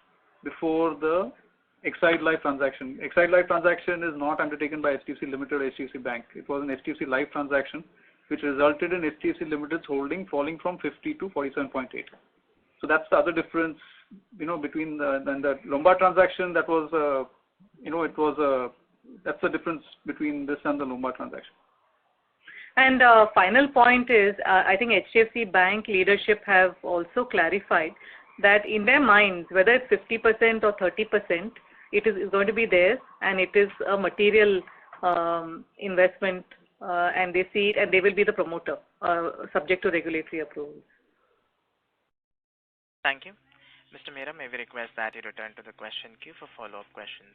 before the HDFCLIFE transaction. HDFCLIFE transaction is not undertaken by HDFC Limited or HDFC Bank. It was an HDFCLIFE transaction, which resulted in HDFC Limited's holding falling from 50 to 47.8. So that's the other difference, between the Lombard transaction. That was, that's the difference between this and the Lombard transaction. And final point is, I think HDFC Bank leadership have also clarified that in their minds, whether it's 50% or 30%, it is going to be theirs, and it is a material investment, and they see it, and they will be the promoter, subject to regulatory approvals. Thank you. Mr. Mehra, may we request that you return to the question queue for follow-up questions.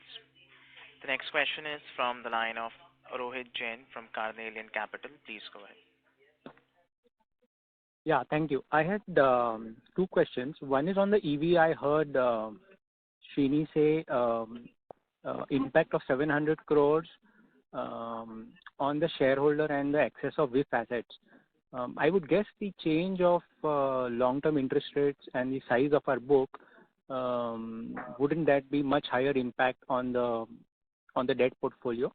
The next question is from the line of Rohit Jain from Carnelian Capital. Please go ahead. Yeah, thank you. I had 2 questions. One is on the EV. I heard Srini say impact of 700 crores on the shareholder and the excess of WIP assets. I would guess the change of long-term interest rates and the size of our book, wouldn't that be much higher impact on the debt portfolio?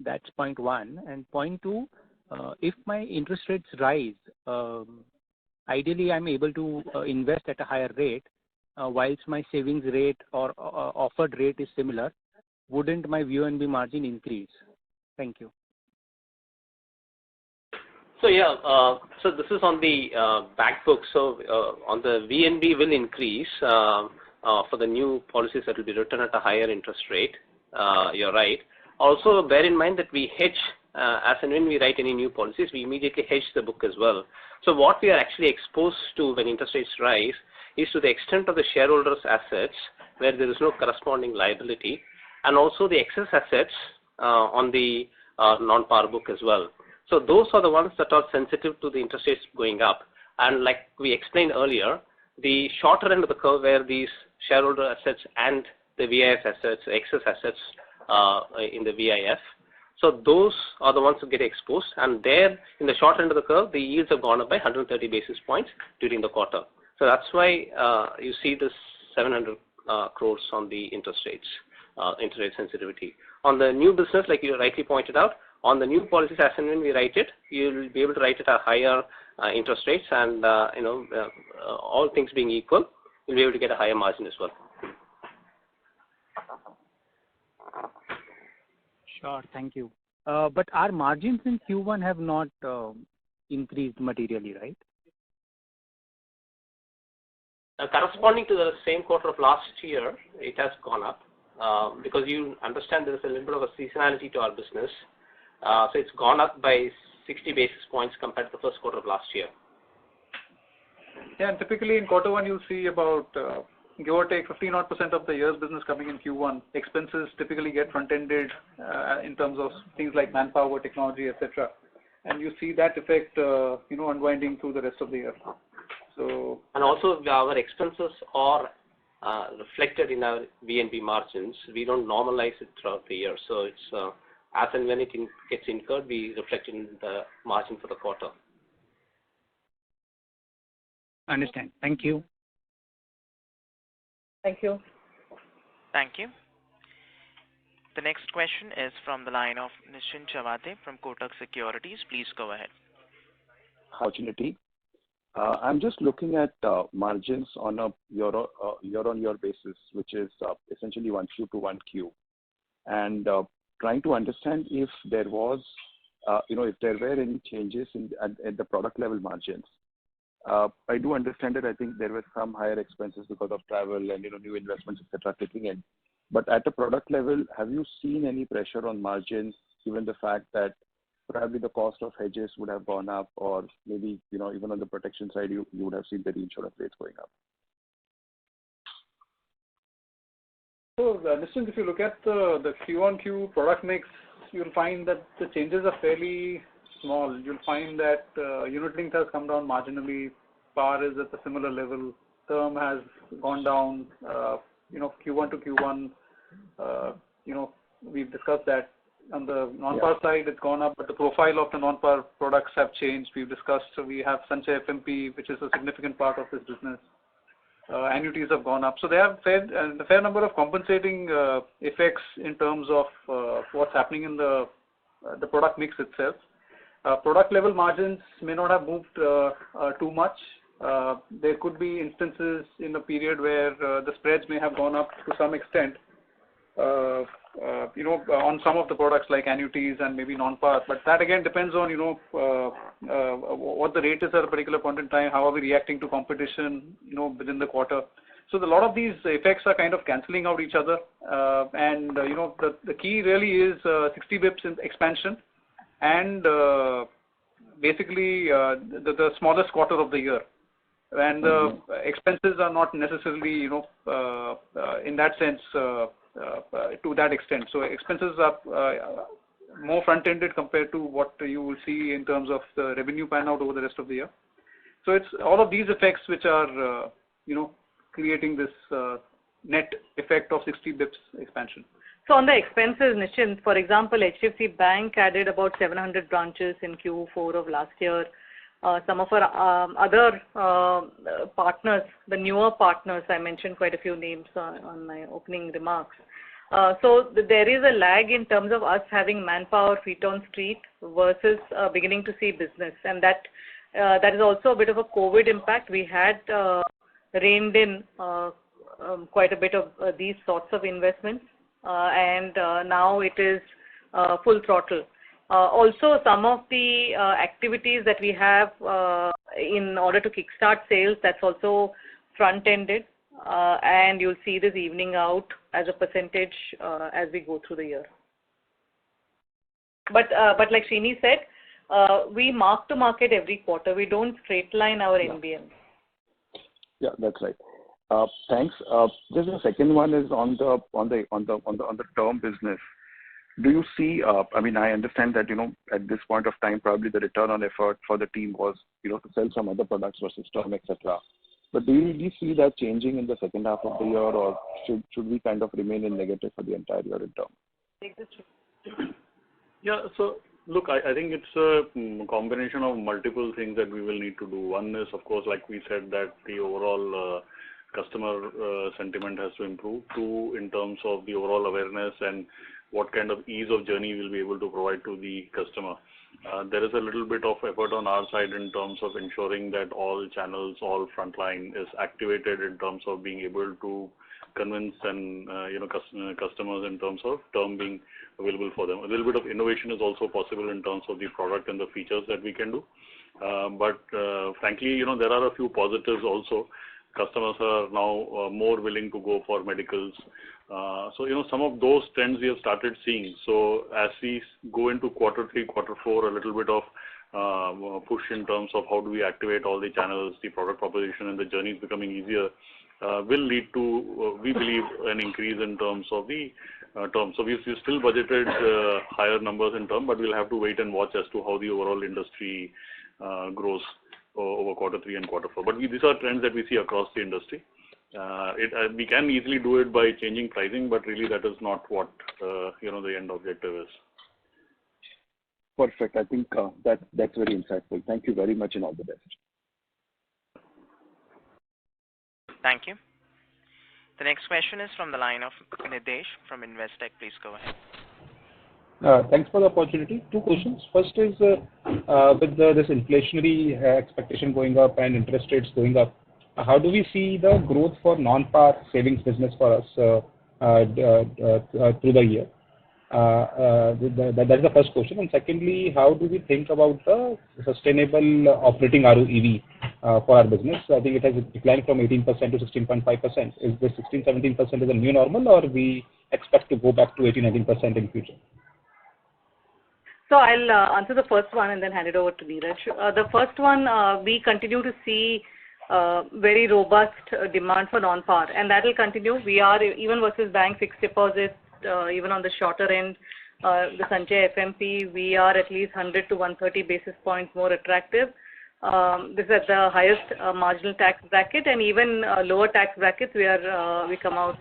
That's point one. And point two, if my interest rates rise, ideally I'm able to invest at a higher rate, whilst my savings rate or offered rate is similar. Wouldn't my VNB margin increase? Thank you. So yeah, so this is on the back book. So on the VNB will increase for the new policies that will be written at a higher interest rate. You're right. Also bear in mind that we hedge as and when we write any new policies, we immediately hedge the book as well. So what we are actually exposed to when interest rates rise is to the extent of the shareholders' assets where there is no corresponding liability, and also the excess assets on the non-par book as well. So those are the ones that are sensitive to the interest rates going up. And like we explained earlier, the shorter end of the curve where these shareholder assets and the VIF assets, excess assets in the VIF, so those are the ones who get exposed. And there, in the short end of the curve, the yields have gone up by 130 basis points during the quarter. So that's why you see this 700 crores on the interest rates, interest rate sensitivity. On the new business, like you rightly pointed out, on the new policies, as and when we write it, you'll be able to write it at higher interest rates, and all things being equal, you'll be able to get a higher margin as well. Sure, thank you. But our margins in Q1 have not increased materially, right? Corresponding to the same quarter of last year, it has gone up because you understand there is a little bit of a seasonality to our business. So it's gone up by 60 basis points compared to the first quarter of last year. Yeah, and typically in quarter one, you'll see about, give or take, 15% of the year's business coming in Q1. Expenses typically get front-ended in terms of things like manpower, technology, etc. And you see that effect, unwinding through the rest of the year. So, and also our expenses are reflected in our VNB margins. We don't normalize it throughout the year. So it's as and when it gets incurred, we reflect in the margin for the quarter. Understand. Thank you. Thank you. Thank you. The next question is from the line of Nischint Chawathe from Kotak Securities. Please go ahead. Opportunity. I'm just looking at margins on a year-on-year basis, which is essentially 1Q to 1Q, and trying to understand if there was, if there were any changes at the product level margins. I do understand that I think there were some higher expenses because of travel and new investments, etc., kicking in. But at the product level, have you seen any pressure on margins, given the fact that probably the cost of hedges would have gone up, or maybe even on the protection side, you would have seen the reinsurance rates going up? So, Nischint, if you look at the Q-on-Q product mix, you'll find that the changes are fairly small. You'll find that unit link has come down marginally, PAR is at a similar level, term has gone down, Q1 to Q1, we've discussed that. On the non-par side, it's gone up, but the profile of the non-par products have changed. We've discussed, so we have Sanchay FMP, which is a significant part of this business. Annuities have gone up. So they have a fair number of compensating effects in terms of what's happening in the product mix itself. Product level margins may not have moved too much. There could be instances in a period where the spreads may have gone up to some extent, on some of the products like annuities and maybe non-par. But that again depends on, what the rate is at a particular point in time, how are we reacting to competition, within the quarter. So a lot of these effects are kind of cancelling out each other. The key really is 60 bips in expansion and basically the smallest quarter of the year. And expenses are not necessarily, in that sense, to that extent. So expenses are more front-ended compared to what you will see in terms of the revenue pan out over the rest of the year. So it's all of these effects which are, creating this net effect of 60 bips expansion. So on the expenses, Nischint, for example, HDFC Bank added about 700 branches in Q4 of last year. some of our other partners, the newer partners, I mentioned quite a few names on my opening remarks. So there is a lag in terms of us having manpower, feet on street versus beginning to see business, and that is also a bit of a COVID impact. We had reined in quite a bit of these sorts of investments, and now it is full throttle. Also, some of the activities that we have in order to kickstart sales, that's also front-ended, and you'll see this evening out as a percentage as we go through the year. But like Srini said, we mark to market every quarter. We don't straight line our NBM. Yeah, that's right. Thanks. Just the second one is on the term business. Do you see, I mean, I understand that, at this point of time, probably the return on effort for the team was, to sell some other products versus term, etc. But do you really see that changing in the second half of the year, or should we kind of remain in negative for the entire year in term? Yeah, so look, I think it's a combination of multiple things that we will need to do. One is, of course, like we said, that the overall customer sentiment has to improve. Two, in terms of the overall awareness and what kind of ease of journey we'll be able to provide to the customer. There is a little bit of effort on our side in terms of ensuring that all channels, all frontline is activated in terms of being able to convince and customers in terms of term being available for them. A little bit of innovation is also possible in terms of the product and the features that we can do. But frankly, there are a few positives also. Customers are now more willing to go for medicals. So, some of those trends we have started seeing. So as we go into quarter 3, quarter 4, a little bit of push in terms of how do we activate all the channels, the product proposition and the journey is becoming easier, will lead to, we believe, an increase in terms of the term. So we've still budgeted higher numbers in term, but we'll have to wait and watch as to how the overall industry grows over quarter 3 and quarter 4. But these are trends that we see across the industry. We can easily do it by changing pricing, but really that is not what the end objective is. Perfect. I think that's very insightful. Thank you very much and all the best. Thank you. The next question is from the line of Nidesh from Investec. Please go ahead. Thanks for the opportunity. 2 questions. First is with this inflationary expectation going up and interest rates going up, how do we see the growth for non-par savings business for us through the year? That's the first question. And secondly, how do we think about the sustainable operating ROEV for our business? I think it has declined from 18% to 16.5%. Is this 16-17% is a new normal, or we expect to go back to 18-19% in future? So I'll answer the first one and then hand it over to Neeraj. The first one, we continue to see very robust demand for non-par, and that will continue. We are, even versus bank fixed deposits, even on the shorter end, the Sanchay FMP, we are at least 100 to 130 basis points more attractive. This is at the highest marginal tax bracket, and even lower tax brackets, we come out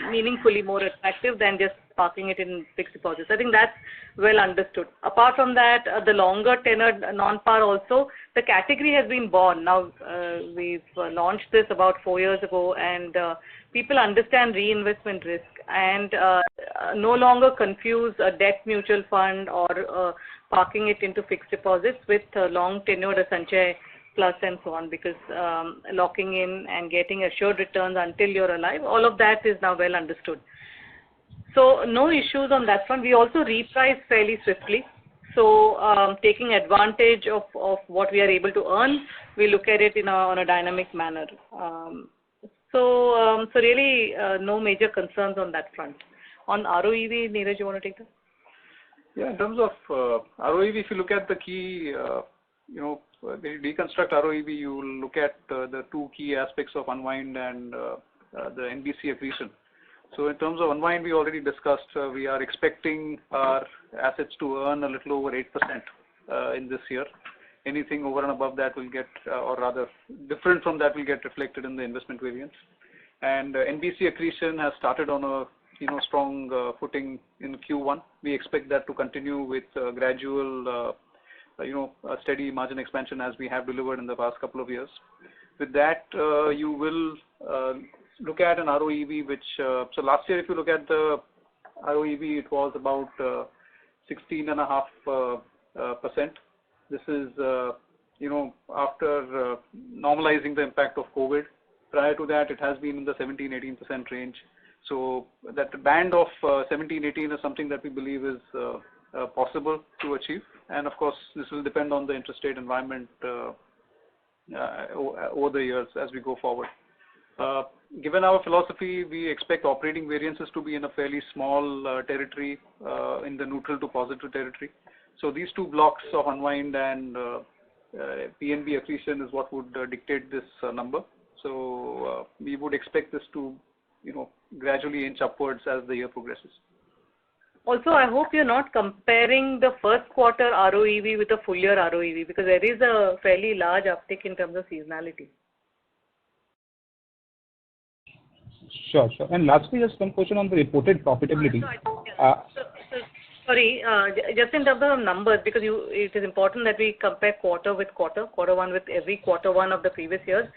meaningfully more attractive than just parking it in fixed deposits. I think that's well understood. Apart from that, the longer tenor non-par also, the category has been born. Now, we've launched this about 4 years ago, and people understand reinvestment risk and no longer confuse a debt mutual fund or parking it into fixed deposits with long tenured Sanchay Plus and so on, because locking in and getting assured returns until you're alive, all of that is now well understood. So no issues on that front. We also reprice fairly swiftly. So taking advantage of what we are able to earn, we look at it on a dynamic manner. So really no major concerns on that front. On ROEV, Neeraj, you want to take that? Yeah, in terms of ROEV, if you look at the key, when you deconstruct ROEV, you will look at the 2 key aspects of unwind and the NBC accretion. So in terms of unwind, we already discussed, we are expecting our assets to earn a little over 8% in this year. Anything over and above that will get, or rather different from that will get reflected in the investment variance. And NBC accretion has started on a strong footing in Q1. We expect that to continue with gradual a steady margin expansion as we have delivered in the past couple of years. With that, you will look at an ROEV which, so last year if you look at the ROEV, it was about 16.5%. This is, after normalizing the impact of COVID. Prior to that, it has been in the 17-18% range. So that band of 17-18 is something that we believe is possible to achieve. And of course, this will depend on the interest rate environment over the years as we go forward. Given our philosophy, we expect operating variances to be in a fairly small territory, in the neutral to positive territory. So these two blocks of unwind and PNB accretion is what would dictate this number. So we would expect this to, gradually inch upwards as the year progresses. Also, I hope you're not comparing the first quarter ROEV with the full year ROEV, because there is a fairly large uptick in terms of seasonality. Sure. And lastly, just one question on the reported profitability. Sorry, just in terms of numbers, because it is important that we compare quarter with quarter one with every quarter one of the previous years.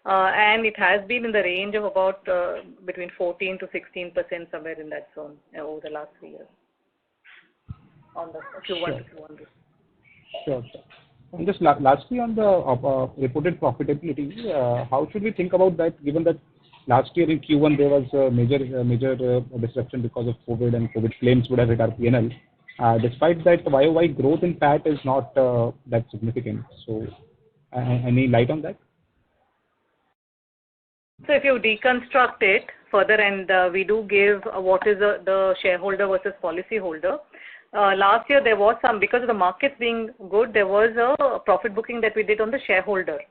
And it has been in the range of about between 14 to 16%, somewhere in that zone over the last 3 years on the Q1 to Q1. Sure. And just lastly on the reported profitability, how should we think about that, given that last year in Q1 there was a major disruption because of COVID, and COVID claims would have hit our P&L. Despite that, the YOY growth in PAT is not that significant. So any light on that? So if you deconstruct it further, and we do give what is the shareholder versus policy holder. Last year there was some, because of the markets being good, there was a profit booking that we did on the shareholder.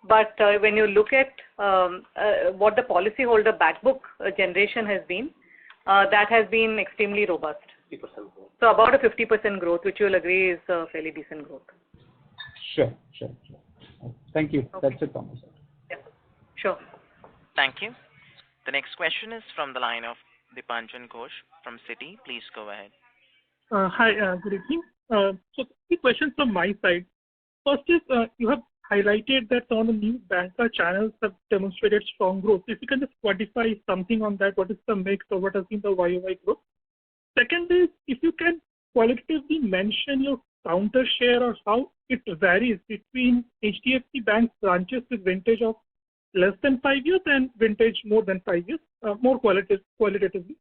But when you look at what the policy holder back book generation has been, that has been extremely robust. 50% growth. So about a 50% growth, which you will agree is a fairly decent growth. Sure. Thank you. Okay. That's it from my side. Yeah. Sure. Thank you. The next question is from the line of Dipanjan Ghosh from Citi. Please go ahead. Hi, good evening. So 3 questions from my side. First is, you have highlighted that some of the new banker channels have demonstrated strong growth. If you can just quantify something on that, what is the mix or what has been the YOY growth? Second is, if you can qualitatively mention your counter share or how it varies between HDFC Bank branches with vintage of less than 5 years and vintage more than 5 years, more qualitatively.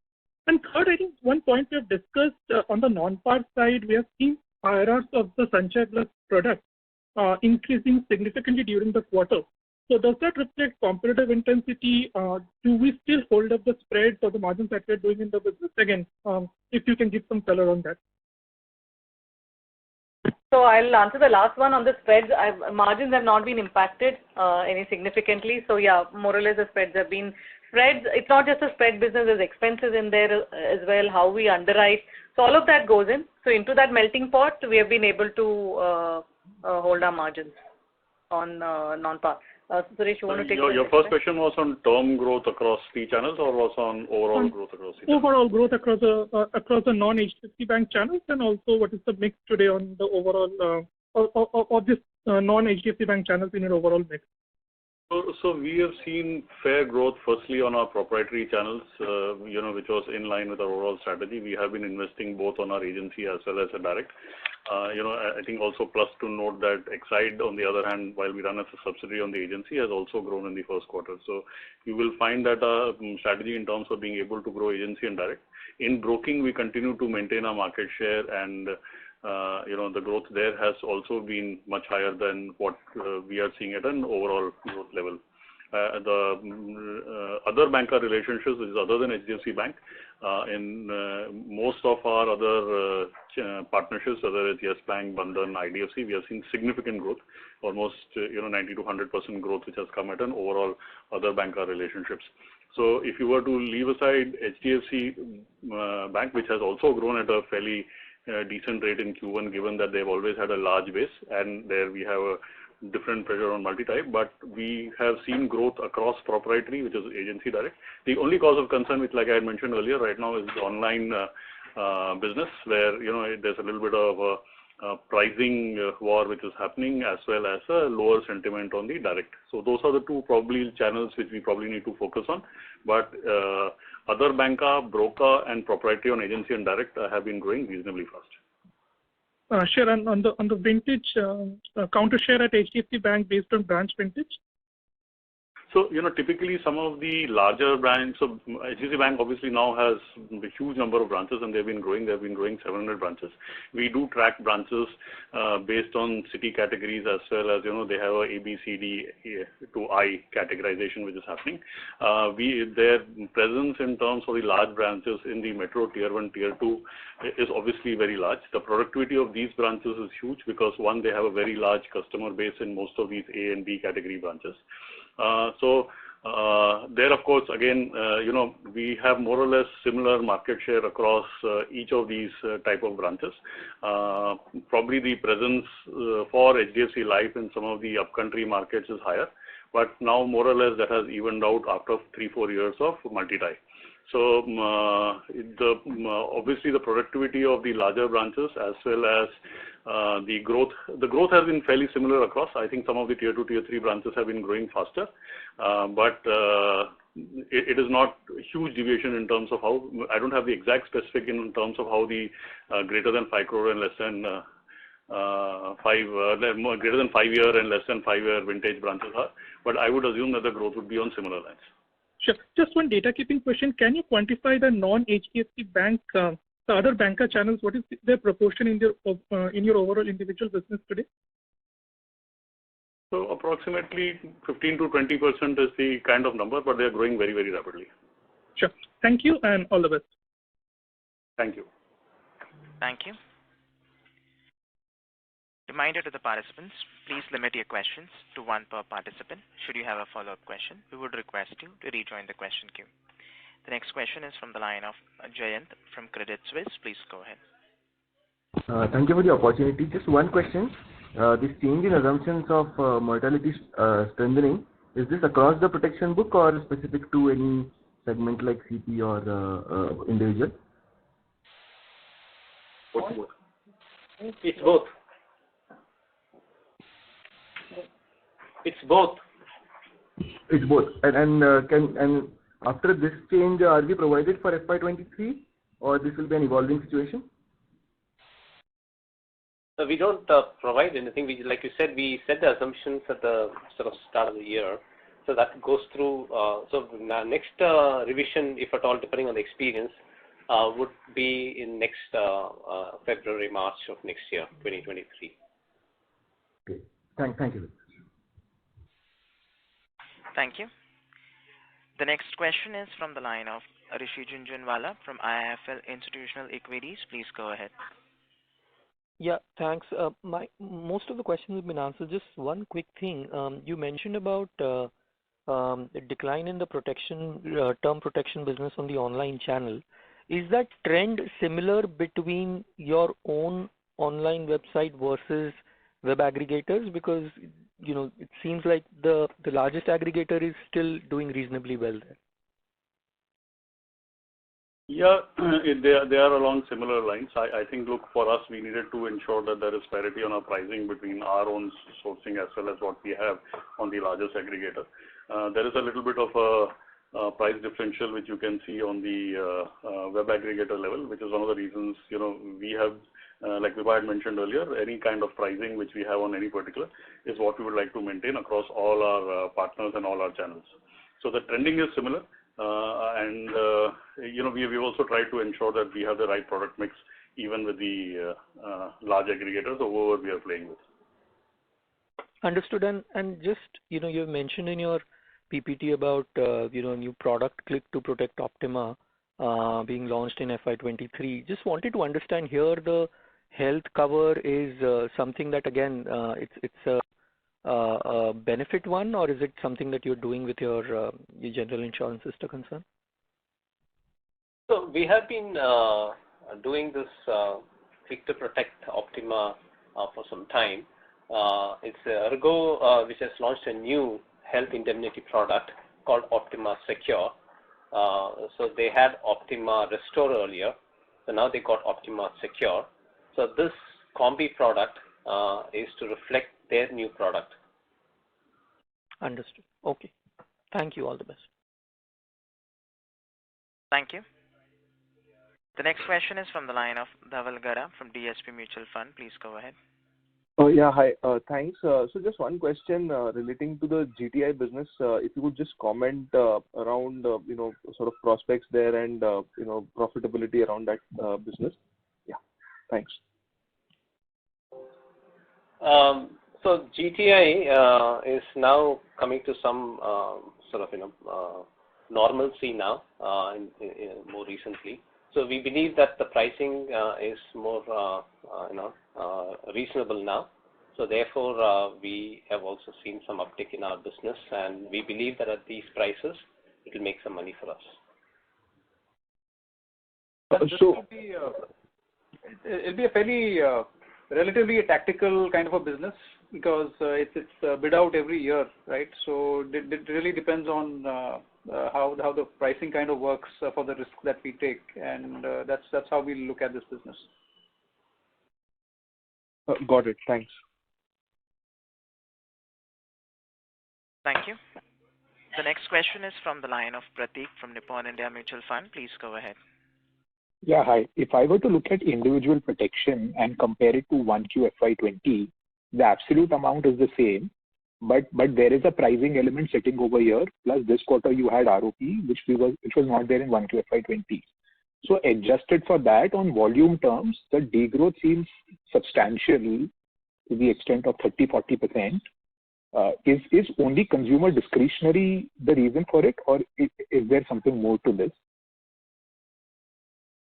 And third, I think one point we have discussed on the non-par side, we have seen IRRs of the Sanchay Plus product increasing significantly during the quarter. So does that reflect competitive intensity? Do we still hold up the spreads or the margins that we are doing in the business? Again, if you can give some color on that. So I'll answer the last one on the spreads. Margins have not been impacted any significantly. So yeah, more or less the spreads have been spreads. It's not just a spread business, there's expenses in there as well, how we underwrite. So all of that goes in. So into that melting pot, we have been able to hold our margins on non-par. Suresh, you want to take your first question was on term growth across the channels or was on overall growth across the channels? Overall growth across the non-HDFC Bank channels, and also what is the mix today on the overall of this non-HDFC Bank channels in your overall mix? So we have seen fair growth firstly on our proprietary channels, which was in line with our overall strategy. We have been investing both on our agency as well as a direct. I think also plus to note that Exide, on the other hand, while we run as a subsidiary on the agency, has also grown in the first quarter. So you will find that our strategy in terms of being able to grow agency and direct. In broking, we continue to maintain our market share, and the growth there has also been much higher than what we are seeing at an overall growth level. The other banker relationships, which is other than HDFC Bank, in most of our other partnerships, whether it's Yes Bank, Bandhan, IDFC, we have seen significant growth, almost 90 to 100% growth, which has come at an overall other banker relationships. So if you were to leave aside HDFC Bank, which has also grown at a fairly decent rate in Q1, given that they've always had a large base, and there we have a different pressure on multi-type, but we have seen growth across proprietary, which is agency direct. The only cause of concern, which like I had mentioned earlier, right now is the online business, where there's a little bit of pricing war which is happening, as well as a lower sentiment on the direct. So those are the two probably channels which we probably need to focus on. But other banca, broker, and proprietary on agency and direct have been growing reasonably fast. Sure. And on the vintage counter share at HDFC Bank based on branch vintage? So, typically some of the larger branches, so HDFC Bank obviously now has a huge number of branches and they've been growing 700 branches. We do track branches based on city categories, as well as, they have a A, B, C, D to I categorization which is happening. Their presence in terms of the large branches in the metro tier 1, tier 2 is obviously very large. The productivity of these branches is huge because one, they have a very large customer base in most of these A and B category branches. There, of course, again, we have more or less similar market share across each of these type of branches. Probably the presence for HDFC Life in some of the upcountry markets is higher, but now more or less that has evened out after 3-4 years of multi-tie. So obviously the productivity of the larger branches, as well as the growth has been fairly similar across. I think some of the tier 2, tier 3 branches have been growing faster, but it is not a huge deviation in terms of how, I don't have the exact specific in terms of how the greater than 5 crore and less than greater than 5 year and less than 5 year vintage branches are, but I would assume that the growth would be on similar lines. Sure. Just one data keeping question. Can you quantify the non-HDFC Bank, the other banker channels? What is their proportion in your overall individual business today? So approximately 15 to 20% is the kind of number, but they are growing very, very rapidly. Sure. Thank you and all the best. Thank you. Thank you. Reminder to the participants, please limit your questions to one per participant. Should you have a follow-up question, we would request you to rejoin the question queue. The next question is from the line of Jayant from Credit Suisse. Please go ahead. Thank you for the opportunity. Just one question. This change in assumptions of mortality strengthening, is this across the protection book or specific to any segment like CP or individual? It's both. It's both. It's both. And after this change, are we provided for FY23, or this will be an evolving situation? So we don't provide anything. Like you said, we set the assumptions at the sort of start of the year. So that goes through. So next revision, if at all, depending on the experience, would be in next February, March of next year, 2023. Okay. Thank you. Thank you. The next question is from the line of Rishi Jhunjhunwala from IIFL Institutional Equities. Please go ahead. Yeah, thanks. Most of the questions have been answered. Just one quick thing. You mentioned about the decline in the term protection business on the online channel. Is that trend similar between your own online website versus web aggregators? Because it seems like the largest aggregator is still doing reasonably well there. Yeah, they are along similar lines. I think, look, for us, we needed to ensure that there is parity on our pricing between our own sourcing as well as what we have on the largest aggregator. There is a little bit of a price differential which you can see on the web aggregator level, which is one of the reasons, we have, like Vibha had mentioned earlier, any kind of pricing which we have on any particular is what we would like to maintain across all our partners and all our channels. So the trending is similar. We've also tried to ensure that we have the right product mix even with the large aggregators or whoever we are playing with. Understood. And just, you've mentioned in your PPT about, new product Click to Protect Optima being launched in FY23. Just wanted to understand here the health cover is something that, again, it's a benefit one, or is it something that you're doing with your general insurance sister concern? So we have been doing this Click to Protect Optima for some time. It's Ergo, which has launched a new health indemnity product called Optima Secure. So they had Optima Restore earlier, so now they got Optima Secure. So this combi product is to reflect their new product. Understood. Okay. Thank you. All the best. Thank you. The next question is from the line of Dhaval Gada from DSP Mutual Fund. Please go ahead. Oh, yeah. Hi. Thanks. So just one question relating to the GTI business. If you would just comment around, sort of prospects there and, profitability around that business. Yeah. Thanks. So GTI is now coming to some sort of normalcy now in more recently. So we believe that the pricing is more reasonable now. So therefore we have also seen some uptick in our business, and we believe that at these prices it will make some money for us. It'll be a fairly relatively a tactical kind of a business because it's bid out every year, right? So it really depends on how the pricing kind of works for the risk that we take, and that's how we look at this business. Got it. Thanks. Thank you. The next question is from the line of Prateek from Nippon India Mutual Fund. Please go ahead. Yeah, hi. If I were to look at individual protection and compare it to 1Q FY20, the absolute amount is the same, but there is a pricing element sitting over here. Plus, this quarter you had ROP, which was not there in 1Q FY20. So adjusted for that, on volume terms, the degrowth seems substantial to the extent of 30-40%. Is only consumer discretionary the reason for it, or is there something more to this?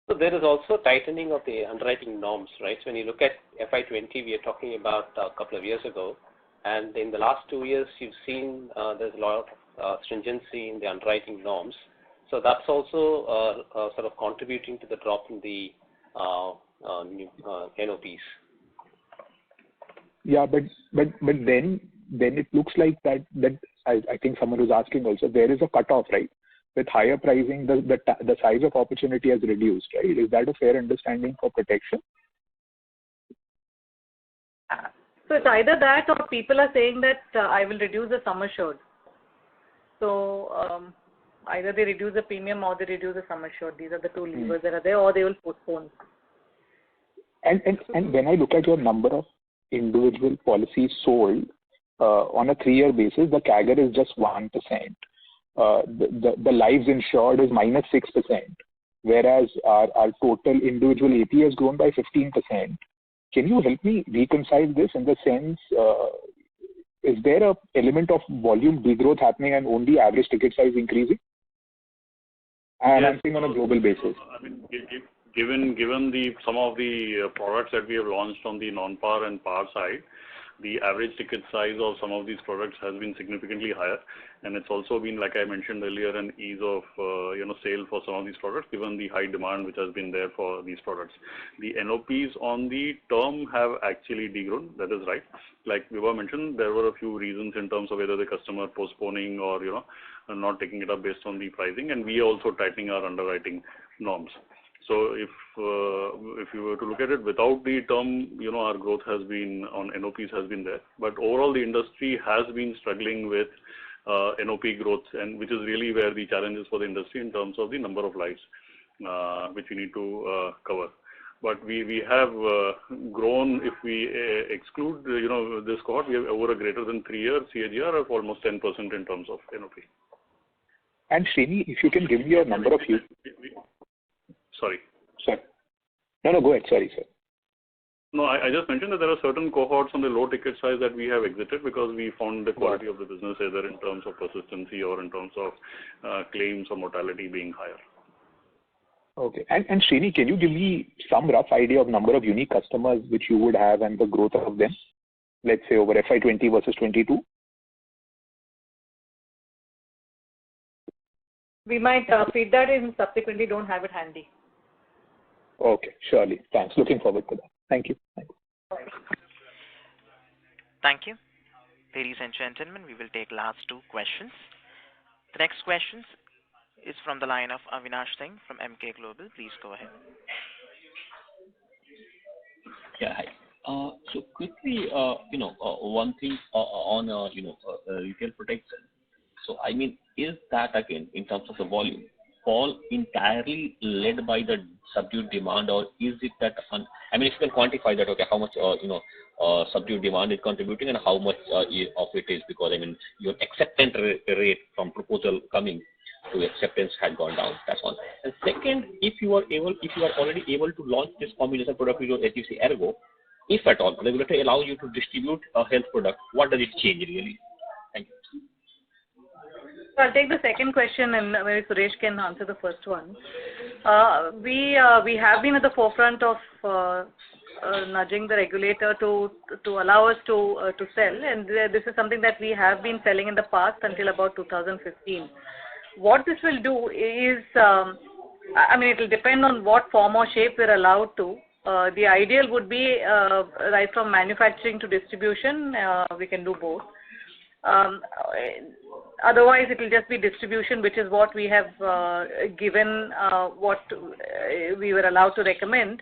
So there is also tightening of the underwriting norms, right? So when you look at FY20, we are talking about a couple of years ago, and in the last 2 years, you've seen there's a lot of stringency in the underwriting norms. So that's also sort of contributing to the drop in the new NOPs. Yeah, but then it looks like that I think someone was asking also, there is a cutoff, right? With higher pricing, the size of opportunity has reduced, right? Is that a fair understanding for protection? So it's either that or people are saying that I will reduce the sum assured. So either they reduce the premium or they reduce the sum assured. These are the two levers that are there, or they will postpone. And when I look at your number of individual policies sold on a 3-year basis, the CAGR is just 1%. The lives insured is -6%, whereas our total individual AP has grown by 15%. Can you help me reconcile this in the sense, is there a element of volume degrowth happening and only average ticket size increasing? And I'm saying on a global basis. I mean, given some of the products that we have launched on the non-par and par side, the average ticket size of some of these products has been significantly higher, and it's also been, like I mentioned earlier, an ease of sale for some of these products given the high demand which has been there for these products. The NOPs on the term have actually degrown. That is right. Like Vibha mentioned, there were a few reasons in terms of whether the customer postponing or not taking it up based on the pricing, and we are also tightening our underwriting norms. So if you were to look at it without the term, our growth has been on NOPs has been there. But overall, the industry has been struggling with NOP growth, and which is really where the challenge is for the industry in terms of the number of lives which we need to cover. But we have grown. If we exclude this cohort, we have over a greater than 3-year CAGR of almost 10% in terms of NOP. And Srini, if you can give me a number of you. Sorry. Sir. No, go ahead. Sorry, sir. No, I just mentioned that there are certain cohorts on the low ticket size that we have exited because we found the quality of the business either in terms of persistency or in terms of claims or mortality being higher. Okay. And Srini, can you give me some rough idea of number of unique customers which you would have and the growth of them, let's say over FY20 versus 22? We might feed that in subsequently, don't have it handy. Okay, surely. Thanks. Looking forward to that. Thank you. Thank you. Ladies and gentlemen, we will take last 2 questions. The next question is from the line of Avinash Singh from Emkay Global. Please go ahead. Yeah, So quickly, one thing on retail protection. So I mean, is that again in terms of the volume fall entirely led by the subdued demand, or is it that? I mean, if you can quantify that, okay, how much subdued demand is contributing, and how much of it is because I mean your acceptance rate from proposal coming to acceptance had gone down. That's one. And second, if you are already able to launch this combination product with your HDFC Ergo, if at all regulator allows you to distribute a health product, what does it change really? Thank you. So I'll take the second question, and maybe Suresh can answer the first one. We have been at the forefront of nudging the regulator to allow us to sell, and this is something that we have been selling in the past until about 2015. What this will do is, I mean, it will depend on what form or shape we're allowed to. The ideal would be right from manufacturing to distribution. We can do both. Otherwise, it will just be distribution, which is what we have given, what we were allowed to recommend.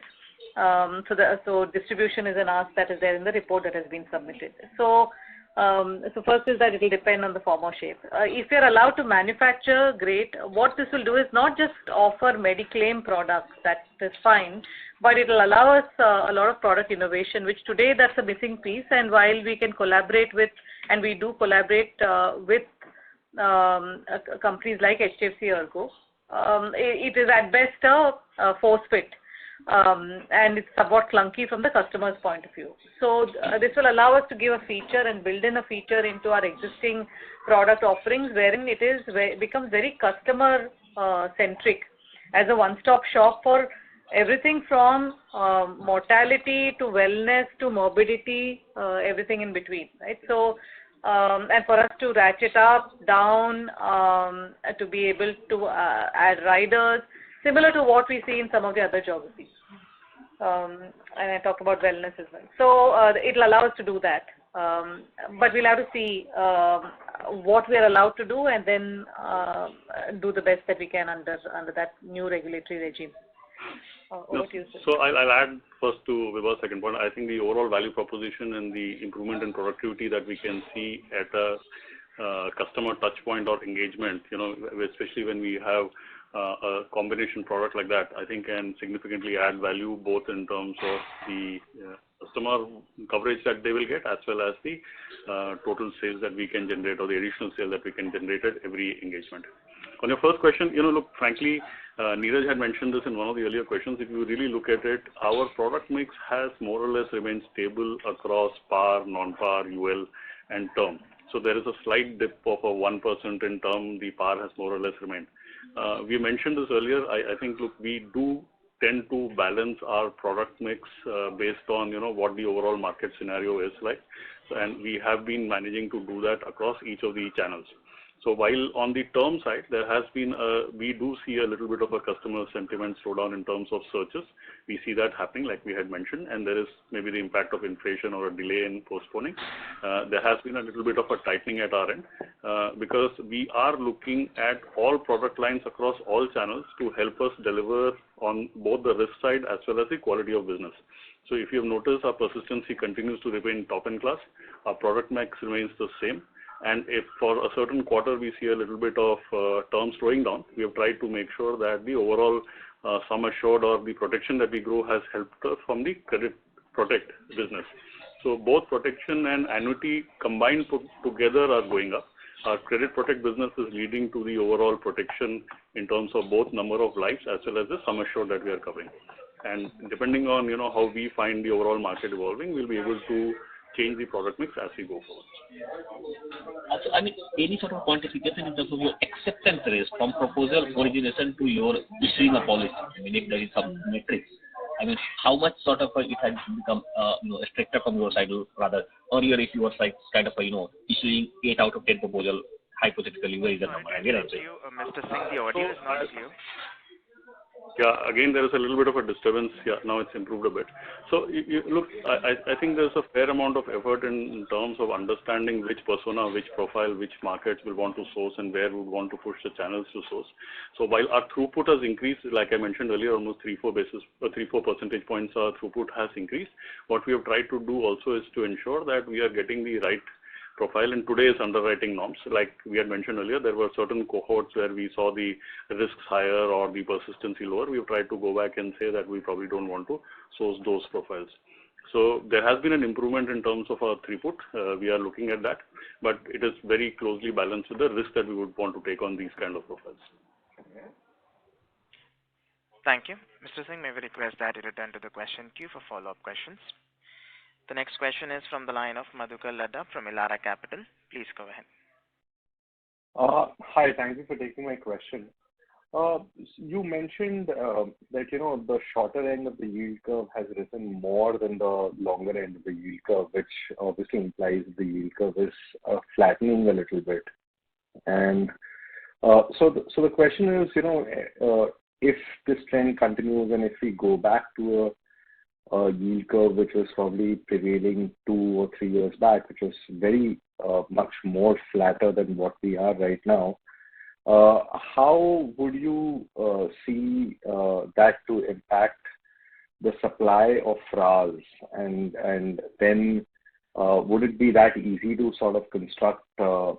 So distribution is an ask that is there in the report that has been submitted. So first is that it will depend on the form or shape. If you're allowed to manufacture, great. What this will do is not just offer Mediclaim products, that is fine, but it will allow us a lot of product innovation, which today that's a missing piece. And while we can collaborate with, and we do collaborate with companies like HDFC Ergo, it is at best a force fit. And it's somewhat clunky from the customer's point of view. So this will allow us to give a feature and build in a feature into our existing product offerings, wherein it becomes very customer centric as a one-stop shop for everything from mortality to wellness to morbidity, everything in between, right? So and for us to ratchet up, down, to be able to add riders, similar to what we see in some of the other geographies. And I talked about wellness as well. So it will allow us to do that. But we'll have to see what we are allowed to do, and then do the best that we can under that new regulatory regime. Over to you, sir. So I'll add first to Vibha's second point. I think the overall value proposition and the improvement in productivity that we can see at a customer touch point or engagement, especially when we have a combination product like that, I think can significantly add value both in terms of the customer coverage that they will get, as well as the total sales that we can generate, or the additional sales that we can generate at every engagement. On your first question, look, frankly, Neeraj had mentioned this in one of the earlier questions. If you really look at it, our product mix has more or less remained stable across par, non-par, UL, and term. So there is a slight dip of a 1% in term. The par has more or less remained. We mentioned this earlier. I think, look, we do tend to balance our product mix based on, what the overall market scenario is like. And we have been managing to do that across each of the channels. So while on the term side, there has been we do see a little bit of a customer sentiment slowdown in terms of searches. We see that happening, like we had mentioned, and there is maybe the impact of inflation or a delay in postponing. There has been a little bit of a tightening at our end because we are looking at all product lines across all channels to help us deliver on both the risk side as well as the quality of business. So if you have noticed, our persistency continues to remain top in class. Our product mix remains the same. And if for a certain quarter we see a little bit of term slowing down, we have tried to make sure that the overall sum assured or the protection that we grow has helped us from the credit protect business. So both protection and annuity combined put together are going up. Our credit protect business is leading to the overall protection in terms of both number of lives as well as the sum assured that we are covering. And depending on how we find the overall market evolving, we'll be able to change the product mix as we go forward. So, I mean, any sort of quantification in terms of your acceptance rate from proposal origination to your issuing a policy? I mean, if there is some metrics, I mean, how much sort of it has become stricter from your side, rather earlier if you were like kind of issuing 8 out of 10 proposal, hypothetically, where is the number? Mr. Singh, the audio is not clear. Yeah, again, there is a little bit of a disturbance. Yeah, now it's improved a bit. So, look, I think there's a fair amount of effort in terms of understanding which persona, which profile, which markets we want to source and where we want to push the channels to source. So, while our throughput has increased, like I mentioned earlier, almost 3-4 percentage points our throughput has increased. What we have tried to do also is to ensure that we are getting the right profile in today's underwriting norms. Like we had mentioned earlier, there were certain cohorts where we saw the risks higher or the persistency lower. We've tried to go back and say that we probably don't want to source those profiles. So there has been an improvement in terms of our throughput. We are looking at that, but it is very closely balanced with the risk that we would want to take on these kind of profiles. Thank you. Mr. Singh, may we request that you return to the question queue for follow-up questions. The next question is from the line of Madhukar Ladda from Elara Capital. Please go ahead. Hi, thank you for taking my question. You mentioned that the shorter end of the yield curve has risen more than the longer end of the yield curve, which obviously implies the yield curve is flattening a little bit. And so the question is, if this trend continues and if we go back to a yield curve which was probably prevailing 2 or 3 years back, which was very much more flatter than what we are right now, how would you see that to impact the supply of FRAs? And then would it be that easy to sort of construct the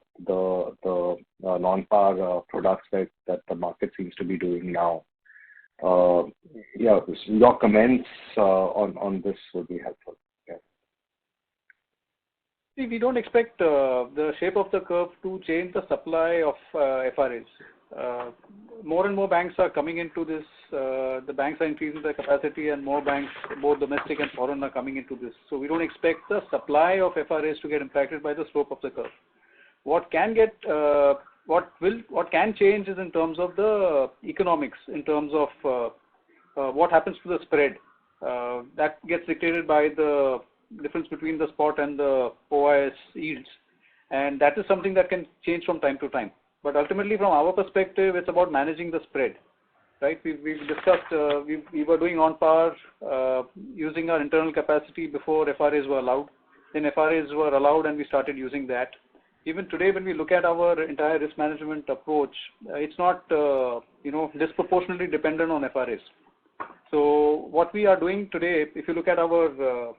non-par products that the market seems to be doing now? Your comments on this would be helpful. Yeah. See, we don't expect the shape of the curve to change the supply of FRAs. More and more banks are coming into this. The banks are increasing their capacity, and more banks, both domestic and foreign, are coming into this. So we don't expect the supply of FRAs to get impacted by the slope of the curve. What can change is in terms of the economics, in terms of what happens to the spread. That gets dictated by the difference between the spot and the OIS yields, and that is something that can change from time to time. But ultimately, from our perspective, it's about managing the spread, right? We've discussed, we were doing on par using our internal capacity before FRAs were allowed. Then FRAs were allowed, and we started using that. Even today, when we look at our entire risk management approach, it's not disproportionately dependent on FRAs. So what we are doing today, if you look at our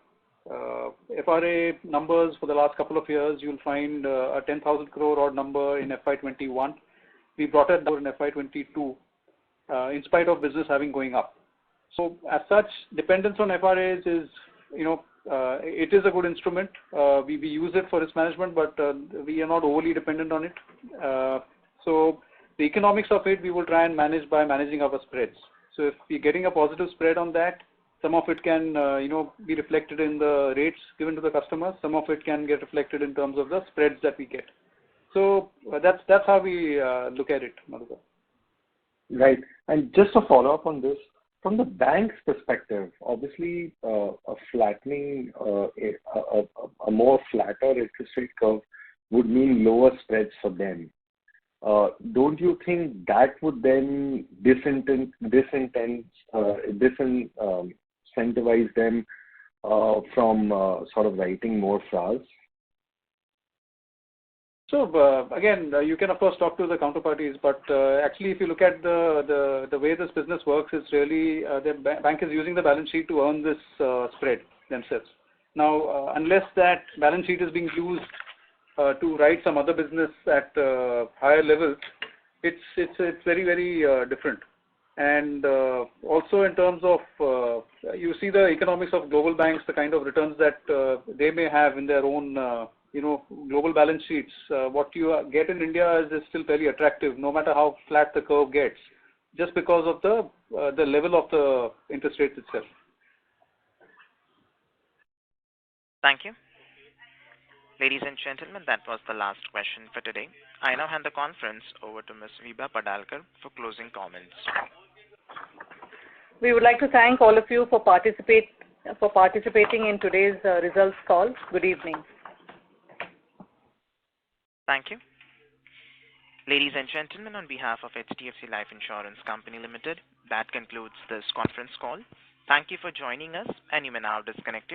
FRA numbers for the last couple of years, you'll find a 10,000 crore odd number in FY21. We brought it down in FY22 in spite of business having going up. So as such, dependence on FRAs is, it is a good instrument. We use it for risk management, but we are not overly dependent on it. So the economics of it, we will try and manage by managing our spreads. So if we're getting a positive spread on that, some of it can, be reflected in the rates given to the customers. Some of it can get reflected in terms of the spreads that we get. So that's how we look at it, Madhukar. Right. And just to follow up on this, from the bank's perspective, obviously a flattening, a more flatter interest rate curve would mean lower spreads for them. Don't you think that would then disincentivize them from sort of writing more FRAs? So again, you can of course talk to the counterparties, but actually, if you look at the way this business works, it's really the bank is using the balance sheet to earn this spread themselves. Now, unless that balance sheet is being used to write some other business at higher levels, it's very, very different. And also in terms of you see the economics of global banks, the kind of returns that they may have in their own global balance sheets. What you get in India is still very attractive, no matter how flat the curve gets, just because of the level of the interest rates itself. Thank you. Ladies and gentlemen, that was the last question for today. I now hand the conference over to Ms. Vibha Padalkar for closing comments. We would like to thank all of you for participating in today's results call. Good evening. Thank you. Ladies and gentlemen, on behalf of HDFC Life Insurance Company Limited, that concludes this conference call. Thank you for joining us, and you may now disconnect your